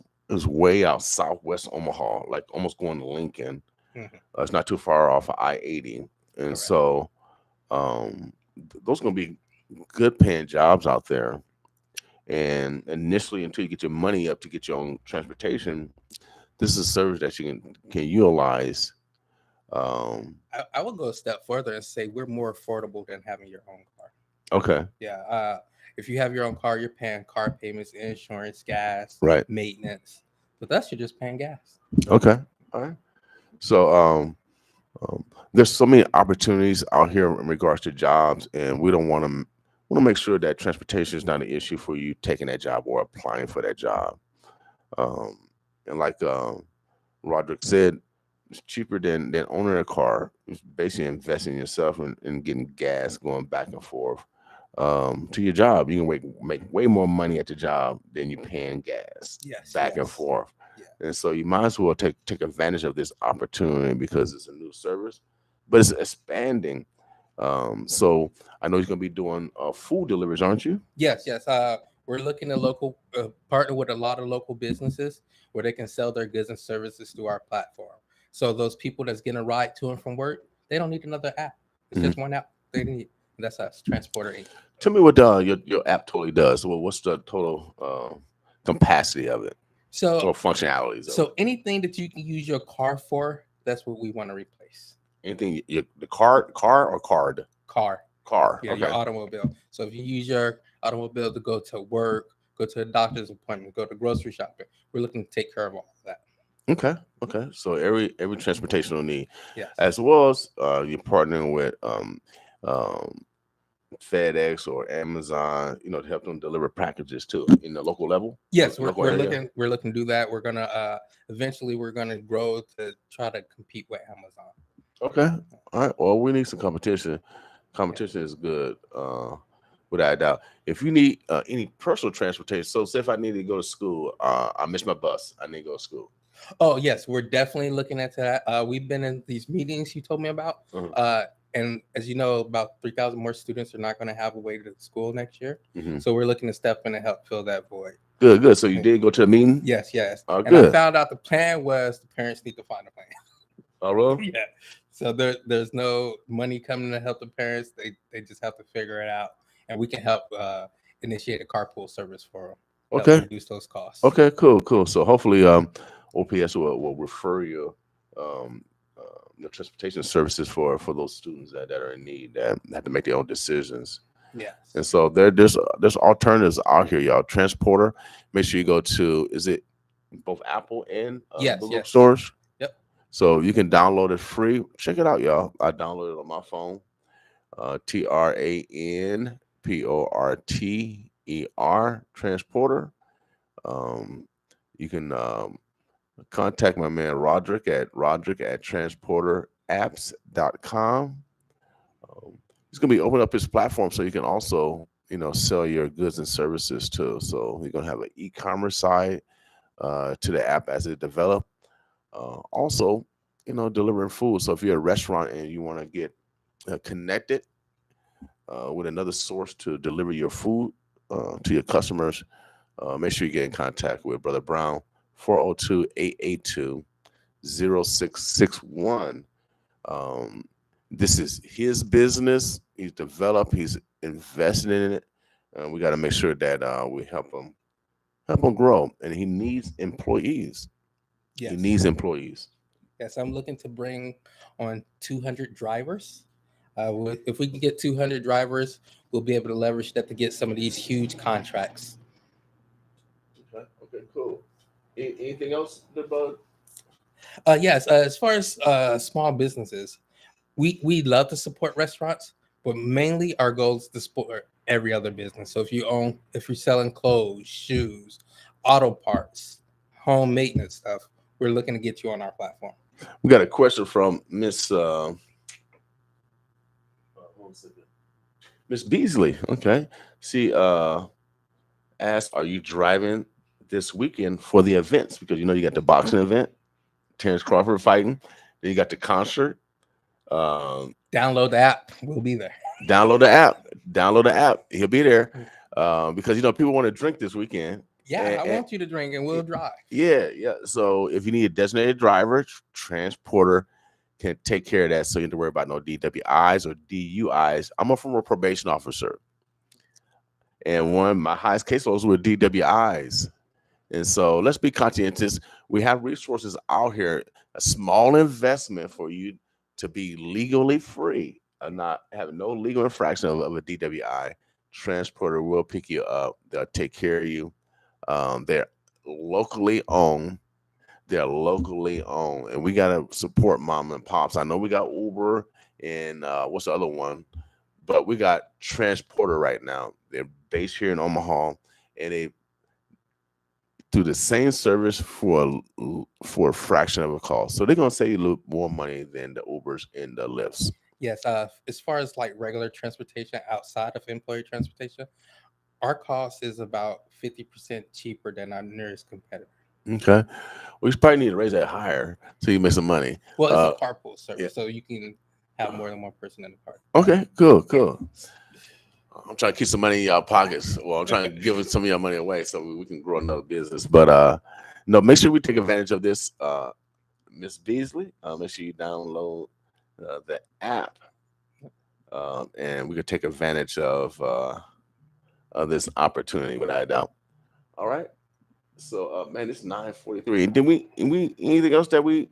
Speaker 2: way out southwest Omaha, like almost going to Lincoln. It's not too far off of I-80. And so those are going to be good paying jobs out there. And initially, until you get your money up to get your own transportation, this is a service that you can utilize.
Speaker 7: I would go a step further and say we're more affordable than having your own car.
Speaker 2: Okay.
Speaker 7: Yeah. If you have your own car, you're paying car payments, insurance, gas, maintenance. With us, you're just paying gas.
Speaker 2: Okay. All right. So there's so many opportunities out here in regards to jobs, and we don't want to make sure that transportation is not an issue for you taking that job or applying for that job. And like Roderick said, it's cheaper than owning a car. It's basically investing in yourself and getting gas going back and forth to your job. You can make way more money at the job than you paying gas back and forth. And so you might as well take advantage of this opportunity because it's a new service, but it's expanding. So I know you're going to be doing food deliveries, aren't you?
Speaker 7: Yes. We're looking to partner with a lot of local businesses where they can sell their goods and services through our platform. So those people that's getting a ride to and from work, They don't need another app. It's just one app they need. And that's us, Transporter Inc.
Speaker 2: Tell me what your app totally does. Well, what's the total capacity of it or
Speaker 7: So
Speaker 2: functionalities?
Speaker 7: so anything that you can use your car for, that's what we want to replace.
Speaker 2: Anything, the car or card?
Speaker 7: Car. Yeah,
Speaker 2: Okay.
Speaker 7: your automobile. So if you use your automobile to go to work, go to a doctor's appointment, go to grocery shopping, we're looking to take care of all of that.
Speaker 2: Okay. So every transportational need,
Speaker 7: Yes.
Speaker 2: as well as you're partnering with FedEx or Amazon, to help them deliver packages too in the local level.
Speaker 7: Yes,
Speaker 2: local
Speaker 7: we're
Speaker 2: area?
Speaker 7: looking to do that. We're gonna eventually we're gonna grow to try to compete with Amazon.
Speaker 2: Okay. All right. Well, we need some competition. Competition is good, without a doubt. If you need any personal transportation, so say if I need to go to school, I miss my bus, I need to go to school.
Speaker 7: Oh yes, we're definitely looking at that. We've been in these meetings you told me about, and as you know, about 3,000 more students are not going to have a way to school next year. So we're looking to step in and help fill that void.
Speaker 2: Good. So you did go to the meeting?
Speaker 7: Yes.
Speaker 2: Oh,
Speaker 7: and
Speaker 2: good.
Speaker 7: I found out the plan was the parents need to find a plan.
Speaker 2: Oh, really?
Speaker 7: Yeah. So there's no money coming to help the parents. They just have to figure it out, and we can help initiate a carpool service for them.
Speaker 2: Okay.
Speaker 7: Reduce those costs.
Speaker 2: Okay. Cool. So hopefully, OPS will refer you transportation services for those students that are in need, that have to make their own decisions.
Speaker 7: Yes.
Speaker 2: And so there's alternatives out here, y'all. Transporter. Make sure you go to, is it both Apple and Google stores?
Speaker 7: Yep.
Speaker 2: So you can download it free. Check it out, y'all. I downloaded it on my phone. TRANSPORTER Transporter. You can contact my man Roderick at transporterapps.com. He's going to be opening up his platform so you can also, sell your goods and services too. So you're going to have an e-commerce side to the app as it develops. Also, delivering food. So if you're a restaurant and you want to get connected with another source to deliver your food to your customers, make sure you get in contact with Brother Brown, 402-882-0661. This is his business. He's developed. He's invested in it. We got to make sure that we help him grow. And he needs employees.
Speaker 7: Yes.
Speaker 2: He needs employees.
Speaker 7: Yes, I'm looking to bring on 200 drivers. If we can get 200 drivers, we'll be able to leverage that to get some of these huge contracts.
Speaker 2: Okay, cool. Anything else about?
Speaker 7: Yes, as far as small businesses, we love to support restaurants, but mainly our goal is to support every other business. So if you're selling clothes, shoes, auto parts, home maintenance stuff, we're looking to get you on our platform.
Speaker 2: We got a question from Miss Beasley. Okay, she asked, "Are you driving this weekend for the events? Because you got the boxing event, Terrence Crawford fighting. Then you got the concert.
Speaker 7: Download the app. We'll be there.
Speaker 2: Download the app. He'll be there because people want to drink this weekend.
Speaker 7: Yeah, I want you to drink and we'll drive.
Speaker 2: Yeah. So if you need a designated driver, Transporter can take care of that. So you don't have to worry about no DWIs or DUIs. I'm a former probation officer, and one of my highest caseloads were DWIs. And so let's be conscientious. We have resources out here, a small investment for you to be legally free and not have no legal infraction of a DWI. Transporter will pick you up. They'll take care of you. They're locally owned. And we got to support mom and pops. I know we got Uber and what's the other one? But we got Transporter right now. They're based here in Omaha, and they do the same service for a fraction of a cost. So they're going to save you a little more money than the Ubers and the Lyfts.
Speaker 7: Yes. As far as like regular transportation outside of employee transportation, our cost is about 50% cheaper than our nearest competitor.
Speaker 2: Okay. We probably need to raise that higher so you make some money.
Speaker 7: Well, it's a carpool service, so you can have more than one person in the car.
Speaker 2: Okay, cool. I'm trying to keep some money in y'all pockets. Well, I'm trying to give some of your money away so we can grow another business. But no, make sure we take advantage of this, Miss Beasley. Make sure you download the app, and we could take advantage of this opportunity without a doubt. All right. So, man, it's 9:43. Did we anything else that we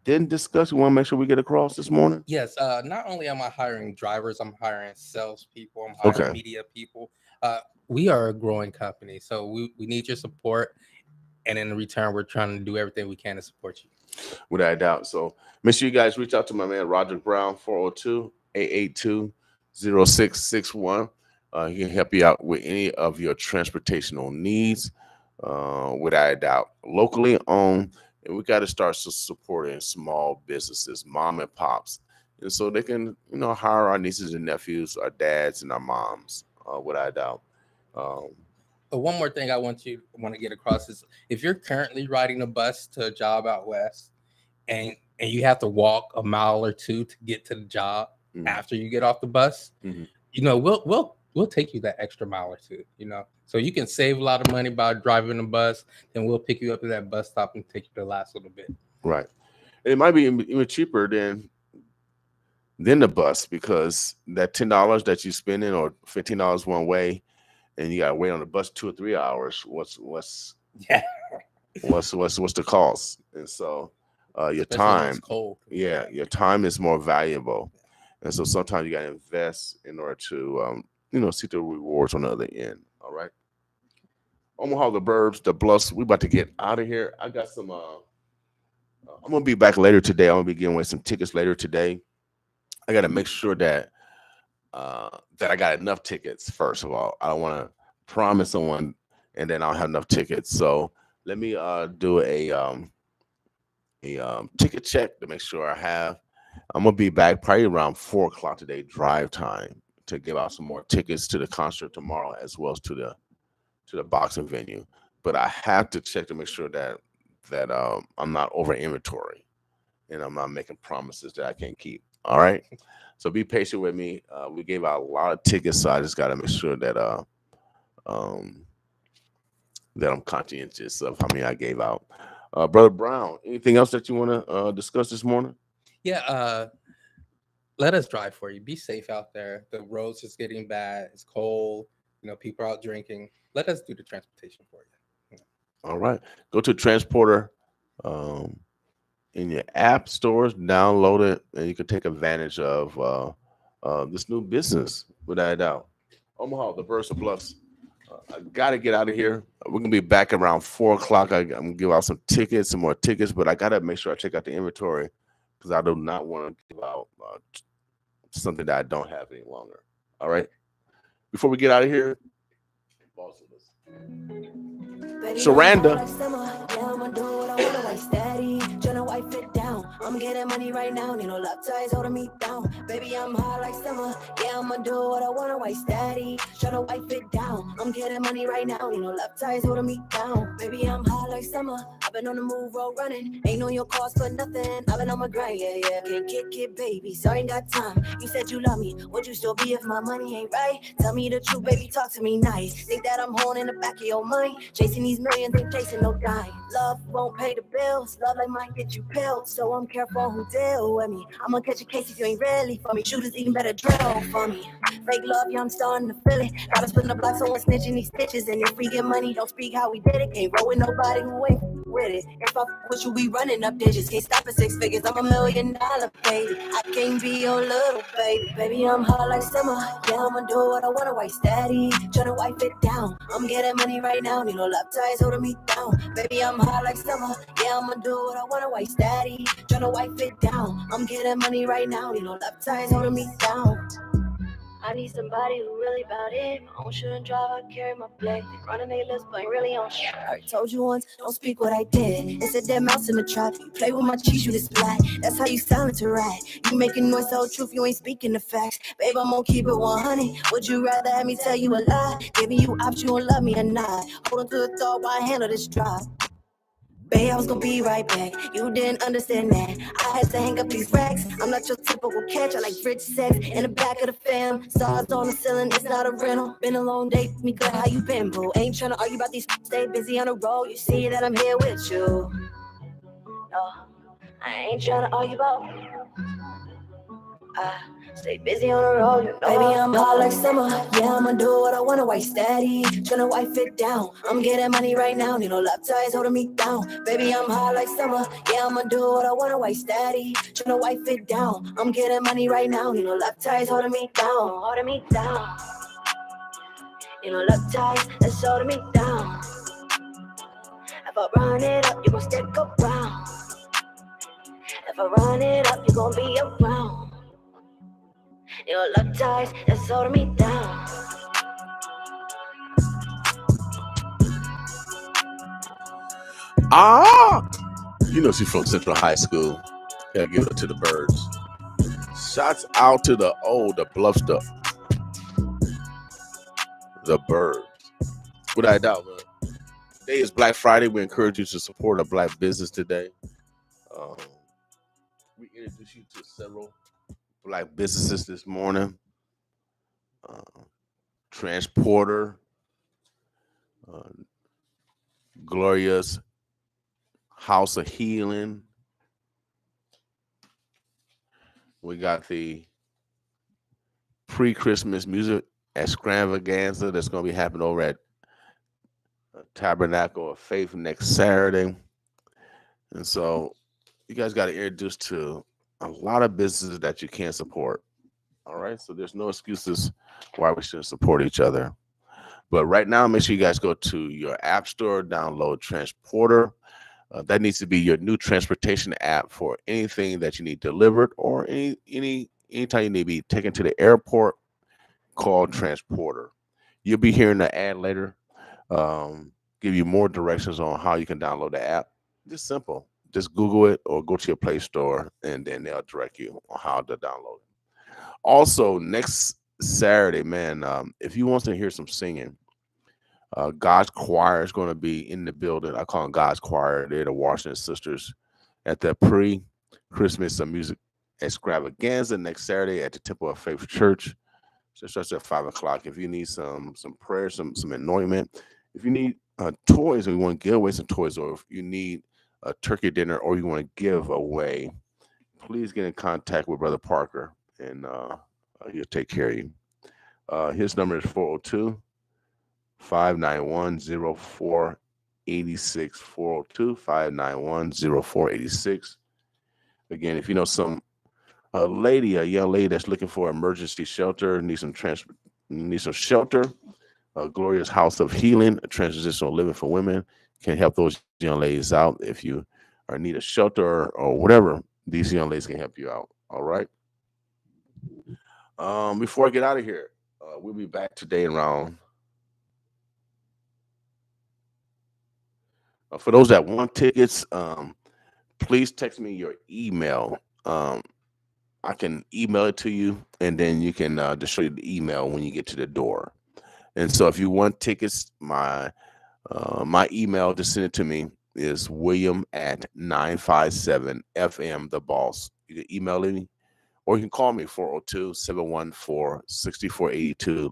Speaker 2: didn't discuss? We want to make sure we get across this morning.
Speaker 7: Yes. Not only am I hiring drivers, I'm hiring salespeople. I'm hiring
Speaker 2: Okay.
Speaker 7: media people. We are a growing company, so we need your support. And in return, we're trying to do everything we can to support you.
Speaker 2: Without a doubt. So make sure you guys reach out to my man, Roderick Brown, 402-882-0661. He can help you out with any of your transportational needs, without a doubt. Locally owned, and we got to start supporting small businesses, mom and pops, and so they can, hire our nieces and nephews, our dads and our moms, without a doubt.
Speaker 7: But one more thing I want to get across is if you're currently riding a bus to a job out west and you have to walk a mile or two to get to the job after you get off the bus, we'll take you that extra mile or two, so you can save a lot of money by driving the bus. Then we'll pick you up at that bus stop and take you the last little bit.
Speaker 2: Right. It might be even cheaper than the bus, because that $10 that you spending or $15 one way, and you gotta wait on the bus 2 or 3 hours. What's the cost? And so your time,
Speaker 7: cold.
Speaker 2: Yeah, your time is more valuable, and so sometimes you gotta invest in order to see the rewards on the other end. All right, Omaha, the Burbs, the Bluffs. We about to get out of here. I got some. I'm gonna be back later today. I'm gonna be giving away some tickets later today. I gotta make sure that I got enough tickets. First of all, I don't want to promise someone and then I'll have enough tickets. So let me do a ticket check to make sure I have. I'm gonna be back probably around 4:00 today, drive time, to give out some more tickets to the concert tomorrow, as well as to the boxing venue. But I have to check to make sure that I'm not over inventory and I'm not making promises that I can't keep. All right. So be patient with me. We gave out a lot of tickets, so I just got to make sure that I'm conscientious of how many I gave out. Brother Brown, anything else that you want to discuss this morning?
Speaker 7: Yeah. Let us drive for you. Be safe out there. The roads is getting bad. It's cold. People are out drinking. Let us do the transportation for you.
Speaker 2: All right. Go to Transporter in your app stores, download it, and you can take advantage of this new business without a doubt. Omaha, the Burbs, the Bluffs. I got to get out of here. We're going to be back around 4:00. I'm going to give out some more tickets, but I got to make sure I check out the inventory, because I do not want to give out something that I don't have any longer. All right. Before we get out of here, Sharanda.
Speaker 8: I'm getting money right now, love ties holding me down. Baby, I'm hot like summer. Yeah, I'ma do what I wanna, white steady. Tryna wipe it down. I'm getting money right now, love ties holding me down. Baby, I'm hot like summer. I've been on the move, road running. Ain't on your cars for nothing. I've been on my grind, yeah. Can't kick it, baby. Sorry, ain't got time. You said you love me. Would you still be if my money ain't right? Tell me the truth, baby. Talk to me nice. Think that I'm holding in the back of your mind. Chasing these millions, ain't chasing no dime. Love won't pay the bills. Love like mine get you killed. So I'm careful who deal with me. I'ma catch a case if you ain't really for me. Shooters even better drill for me. Fake love, yeah, I'm starting to feel it. Gotta split the block, someone snitching these stitches. And if we get money, don't speak how we did it. Can't roll with nobody who ain't with it. If I with you, we running up digits. Can't stop at 6 figures. I'm $1 million baby. I can't be your little baby. Baby, I'm hot like summer. Yeah, I'ma do what I wanna, white steady. Tryna wipe it down. I'm getting money right now. Love ties holding me down. Baby, I'm hot like summer. Yeah, I'ma do what I wanna, white steady. Tryna wipe it down. I'm getting money right now. Love ties holding me down. I need somebody who really about it. My own shouldn't drive, I carry my plate. Running they lips, but ain't really on shit. I told you once, don't speak what I did. It's a dead mouse in the trap. You play with my cheese, you splat. That's how you sound to rat. You making noise, tell truth, you ain't speaking the facts. Babe, I'm gonna keep it 100. Would you rather have me tell you a lie? Giving you options, you don't love me or not. Hold on to the thought while I handle this drop. Babe, I was gonna be right back. You didn't understand that. I had to hang up these racks. I'm not your typical catch. I like rich sex in the back of the fam. Stars on the ceiling, it's not a rental. Been a long day, me good. How you been, boo? Ain't tryna argue about these. Stay busy on the road. You see that I'm here with you. No, I ain't tryna argue about. Stay busy on the road, you know. Baby, I'm hot like summer. Yeah, I'ma do what I wanna, white steady. Tryna wipe it down. I'm getting money right now. Need no love ties holding me down. Baby, I'm hot like summer. Yeah, I'ma do what I wanna, white steady. Tryna wipe it down. I'm getting money right now. Need no love ties holding me down. Holding me down. Need no love ties that's holding me down. If I run it up, you gon' stick around. If I run it up, you gon' be around. Your love ties that's holding me down.
Speaker 2: You know she's from Central High School. Gotta give it to the birds. Shouts out to the bluff stuff. The birds. Without a doubt, man. Today is Black Friday. We encourage you to support a black business today. We introduced you to several black businesses this morning. Transporter, Gloria's House of Healing. We got the pre-Christmas music extravaganza that's going to be happening over at Tabernacle of Faith next Saturday. And so you guys got to introduce to a lot of businesses that you can support. All right. So there's no excuses why we shouldn't support each other. But right now, make sure you guys go to your app store, download Transporter. That needs to be your new transportation app for anything that you need delivered or anytime you need to be taken to the airport. Call Transporter. You'll be hearing the ad later. Give you more directions on how you can download the app. Just simple. Just Google it or go to your Play Store, and then they'll direct you on how to download it. Also, next Saturday, man, if you want to hear some singing, God's Choir is going to be in the building. I call them God's Choir. They're the Washington Sisters at the pre-Christmas music extravaganza next Saturday at the Temple of Faith Church. So it starts at 5 o'clock. If you need some prayer, some anointment, if you need toys and you want to give away some toys, or if you need a turkey dinner or you want to give away, please get in contact with Brother Parker, and he'll take care of you. His number is 402-591-0486. 402-591-0486. Again, if you know a young lady that's looking for emergency shelter, needs some shelter, Gloria's House of Healing, a transitional living for women, can help those young ladies out. If you need a shelter or whatever, these young ladies can help you out. All right. Before I get out of here, we'll be back today around. For those that want tickets, please text me your email. I can email it to you, and then you can just show you the email when you get to the door. And so if you want tickets, my email to send it to me is william@957FM The Boss. You can email me, or you can call me 402-714-6482.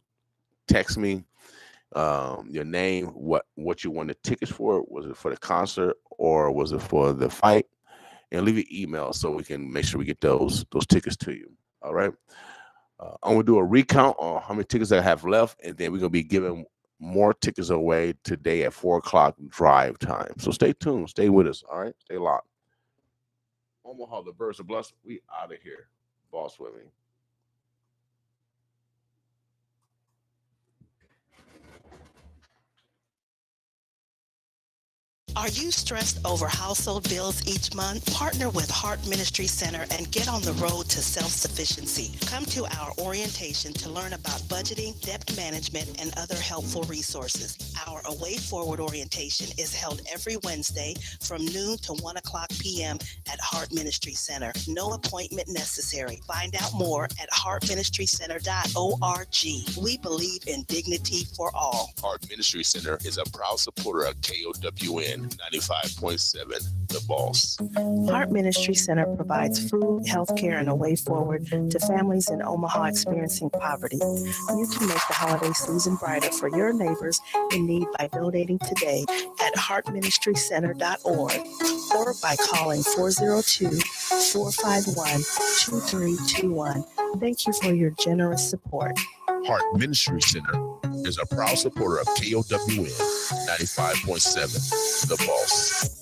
Speaker 2: Text me your name, what you want the tickets for. Was it for the concert or was it for the fight? And leave your email so we can make sure we get those tickets to you. All right. I'm gonna do a recount on how many tickets I have left, and then we're gonna be giving more tickets away today at 4:00 drive time. So stay tuned, stay with us. All right, stay locked. Omaha, the birds are blessed. We out of here. Boss with me.
Speaker 9: Are you stressed over household bills each month? Partner with Heart Ministry Center and get on the road to self-sufficiency. Come to our orientation to learn about budgeting, debt management, and other helpful resources. Our Away Forward orientation is held every Wednesday from noon to 1:00 p.m. at Heart Ministry Center. No appointment necessary. Find out more at heartministrycenter.org. We believe in dignity for all.
Speaker 2: Heart Ministry Center is a proud supporter of KOWN 95.7 The Boss.
Speaker 9: Heart Ministry Center provides food, healthcare, and a way forward to families in Omaha experiencing poverty. You can make the holiday season brighter for your neighbors in need by donating today at heartministrycenter.org or by calling 402 451-2321. Thank you for your generous support.
Speaker 10: Heart Ministry Center is a proud supporter of KOWN 95.7, The Boss.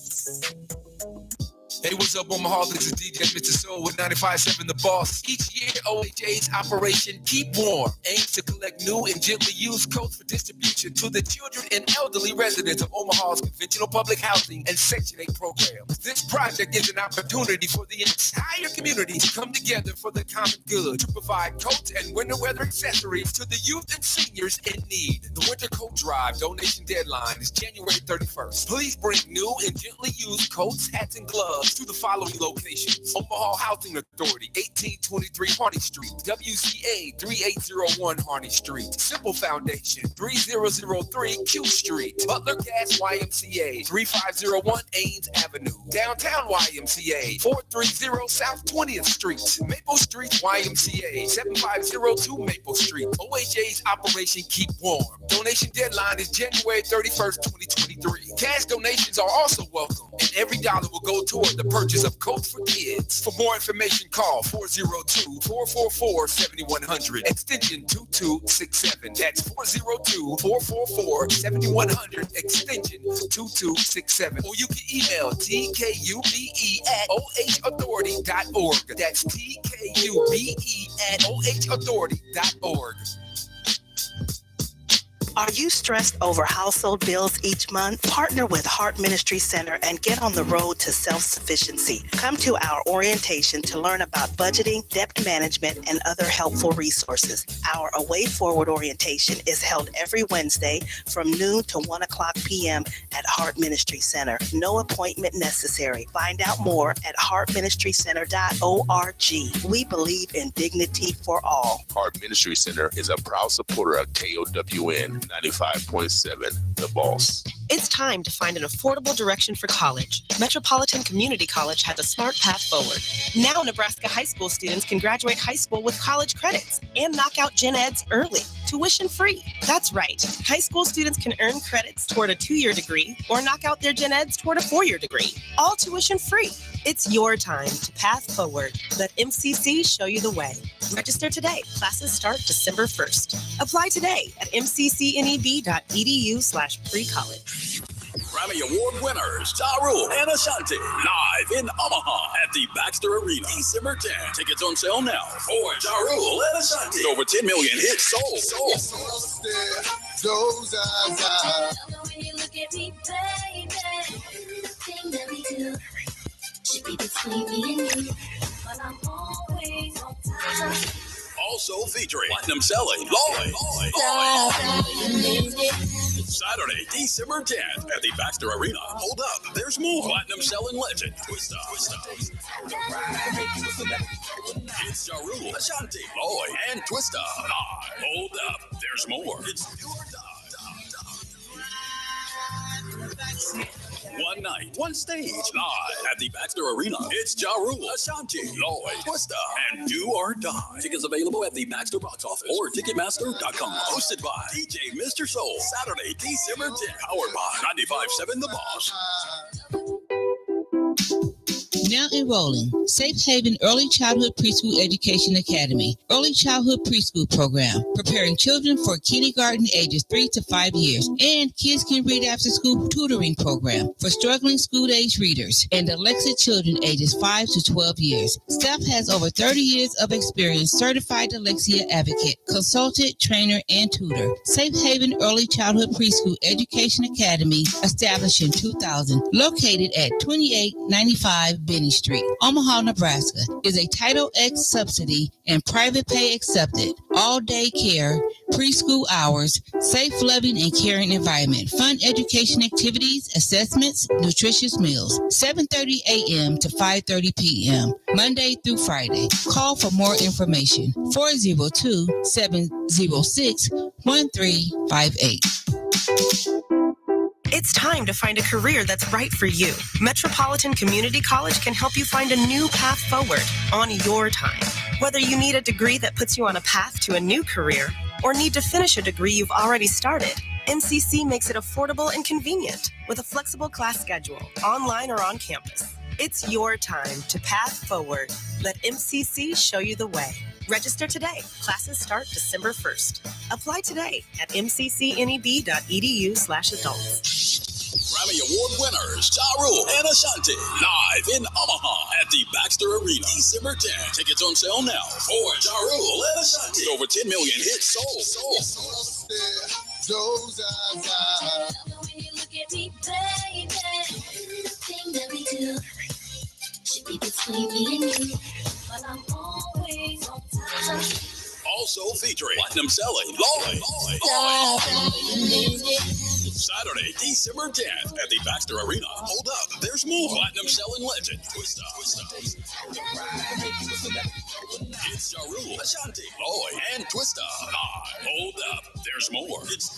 Speaker 11: Hey, what's up, Omaha? This is DJ Mr. Soul with 95.7 The Boss. Each year, OHA's Operation Keep Warm aims to collect new and gently used coats for distribution to the children and elderly residents of Omaha's conventional public housing and Section 8 programs. This project is an opportunity for the entire community to come together for the common good to provide coats and winter weather accessories to the youth and seniors in need. The Winter Coat Drive donation deadline is January 31st. Please bring new and gently used coats, hats, and gloves to the following locations: Omaha Housing Authority, 1823 Harney Street; WCA 3801 Harney Street; Simple Foundation, 3003 Q Street; Butler Gas YMCA, 3501 Ames Avenue; Downtown YMCA, 430 South 20th Street; Maple Street YMCA, 7502 Maple Street. OHA's Operation Keep Warm. Donation deadline is January 31st, 2023. Cash donations are also welcome, and every dollar will go toward the purchase of coats for kids. For more information, call 402-444-7100, extension 2267. That's 402-444-7100, extension 2267. Or you can email tkube@ohauthority.org. That's tkube@ohauthority.org.
Speaker 9: Are you stressed over household bills each month? Partner with Heart Ministry Center and get on the road to self-sufficiency. Come to our orientation to learn about budgeting, debt management, and other helpful resources. Our Away Forward orientation is held every Wednesday from noon to 1 o'clock p.m. at Heart Ministry Center. No appointment necessary. Find out more at heartministrycenter.org. We believe in dignity for all.
Speaker 10: Heart Ministry Center is a proud supporter of KOWN 95.7, The Boss.
Speaker 12: It's time to find an affordable direction for college. Metropolitan Community College has a smart path forward. Now Nebraska high school students can graduate high school with college credits and knock out gen eds early, tuition free. That's right. High school students can earn credits toward a 2-year degree or knock out their gen eds toward a 4-year degree, all tuition free. It's your time to path forward. Let MCC show you the way. Register today. Classes start December 1st. Apply today at mccneb.edu/pre-college.
Speaker 13: Grammy Award winners Ja Rule and Ashanti live in Omaha at the Baxter Arena, December 10th. Tickets on sale now for Ja Rule and Ashanti. Over 10 million hits sold.
Speaker 14: Those eyes.
Speaker 4: When you look at me, baby, everything that we do should be between me and you, but I'm always on time.
Speaker 13: Also featuring platinum selling Lloyd. Saturday, December 10th at the Baxter Arena. Hold up, there's more. Platinum selling legend Twista. It's Ja Rule, Ashanti, Lloyd, and Twista. Hold up, there's more. It's your One night, one stage, live at the Baxter Arena. It's Ja Rule, Ashanti, Lloyd, Twista, and Do or Die. Tickets available at the Baxter box office or Ticketmaster.com. Hosted by DJ Mr. Soul. Saturday, December 10th. Powered by 95.7 The Boss.
Speaker 15: Now enrolling. Safe Haven Early Childhood Preschool Education Academy. Early Childhood Preschool Program. Preparing children for kindergarten ages 3 to 5 years. And Kids Can Read After School Tutoring Program for struggling school-age readers and dyslexic children ages 5 to 12 years. Staff has over 30 years of experience. Certified dyslexia advocate, consultant, trainer, and tutor. Safe Haven Early Childhood Preschool Education Academy, established in 2000. Located at 2895 Benny Street, Omaha, Nebraska, is a Title X subsidy and private pay accepted. All day care, preschool hours, safe, loving, and caring environment, fun education activities, assessments, nutritious meals. 7:30 a.m. to 5:30 p.m. Monday through Friday. Call for more information. 402-706-1358.
Speaker 12: It's time to find a career that's right for you. Metropolitan Community College can help you find a new path forward on your time. Whether you need a degree that puts you on a path to a new career or need to finish a degree you've already started, MCC makes it affordable and convenient with a flexible class schedule, online or on campus. It's your time to path forward. Let MCC show you the way. Register today. Classes start December 1st. Apply today at mcc.edu/adults.
Speaker 13: Grammy Award winners Ja Rule and Ashanti live in Omaha at the Baxter Arena, December 10th. Tickets on sale now for Ja Rule and Ashanti. Over 10 million hits sold.
Speaker 14: Those are
Speaker 4: When you look at me, baby, everything that we do should be between me and you, but I'm always on time.
Speaker 13: Also featuring platinum selling Lloyd. Saturday, December 10th at the Baxter Arena. Hold up, there's more. Platinum selling legend Twista. It's Ja Rule, Ashanti, Lloyd, and Twista. Hold up, there's more. It's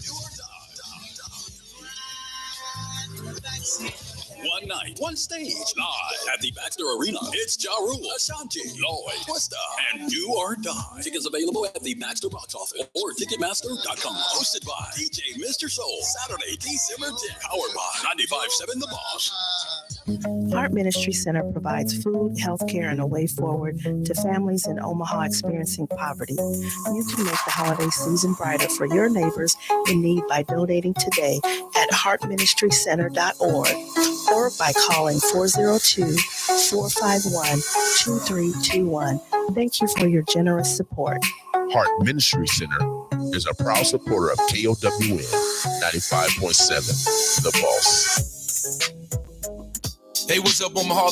Speaker 13: one night, one stage, live at the Baxter Arena. It's Ja Rule, Ashanti, Lloyd, Twista, and Do or Die. Tickets available at the Baxter box office or Ticketmaster.com. Hosted by DJ Mr. Soul. Saturday, December 10th. Powered by 95.7 The Boss.
Speaker 16: Heart Ministry Center provides food, health care, and a way forward to families in Omaha experiencing poverty. You can make the holiday season brighter for your neighbors in need by donating today at heartministrycenter.org or by calling 402-451-2321. Thank you for your generous support.
Speaker 10: Heart Ministry Center is a proud supporter of KOWN 95.7 The Boss.
Speaker 11: Hey, what's up, Omaha?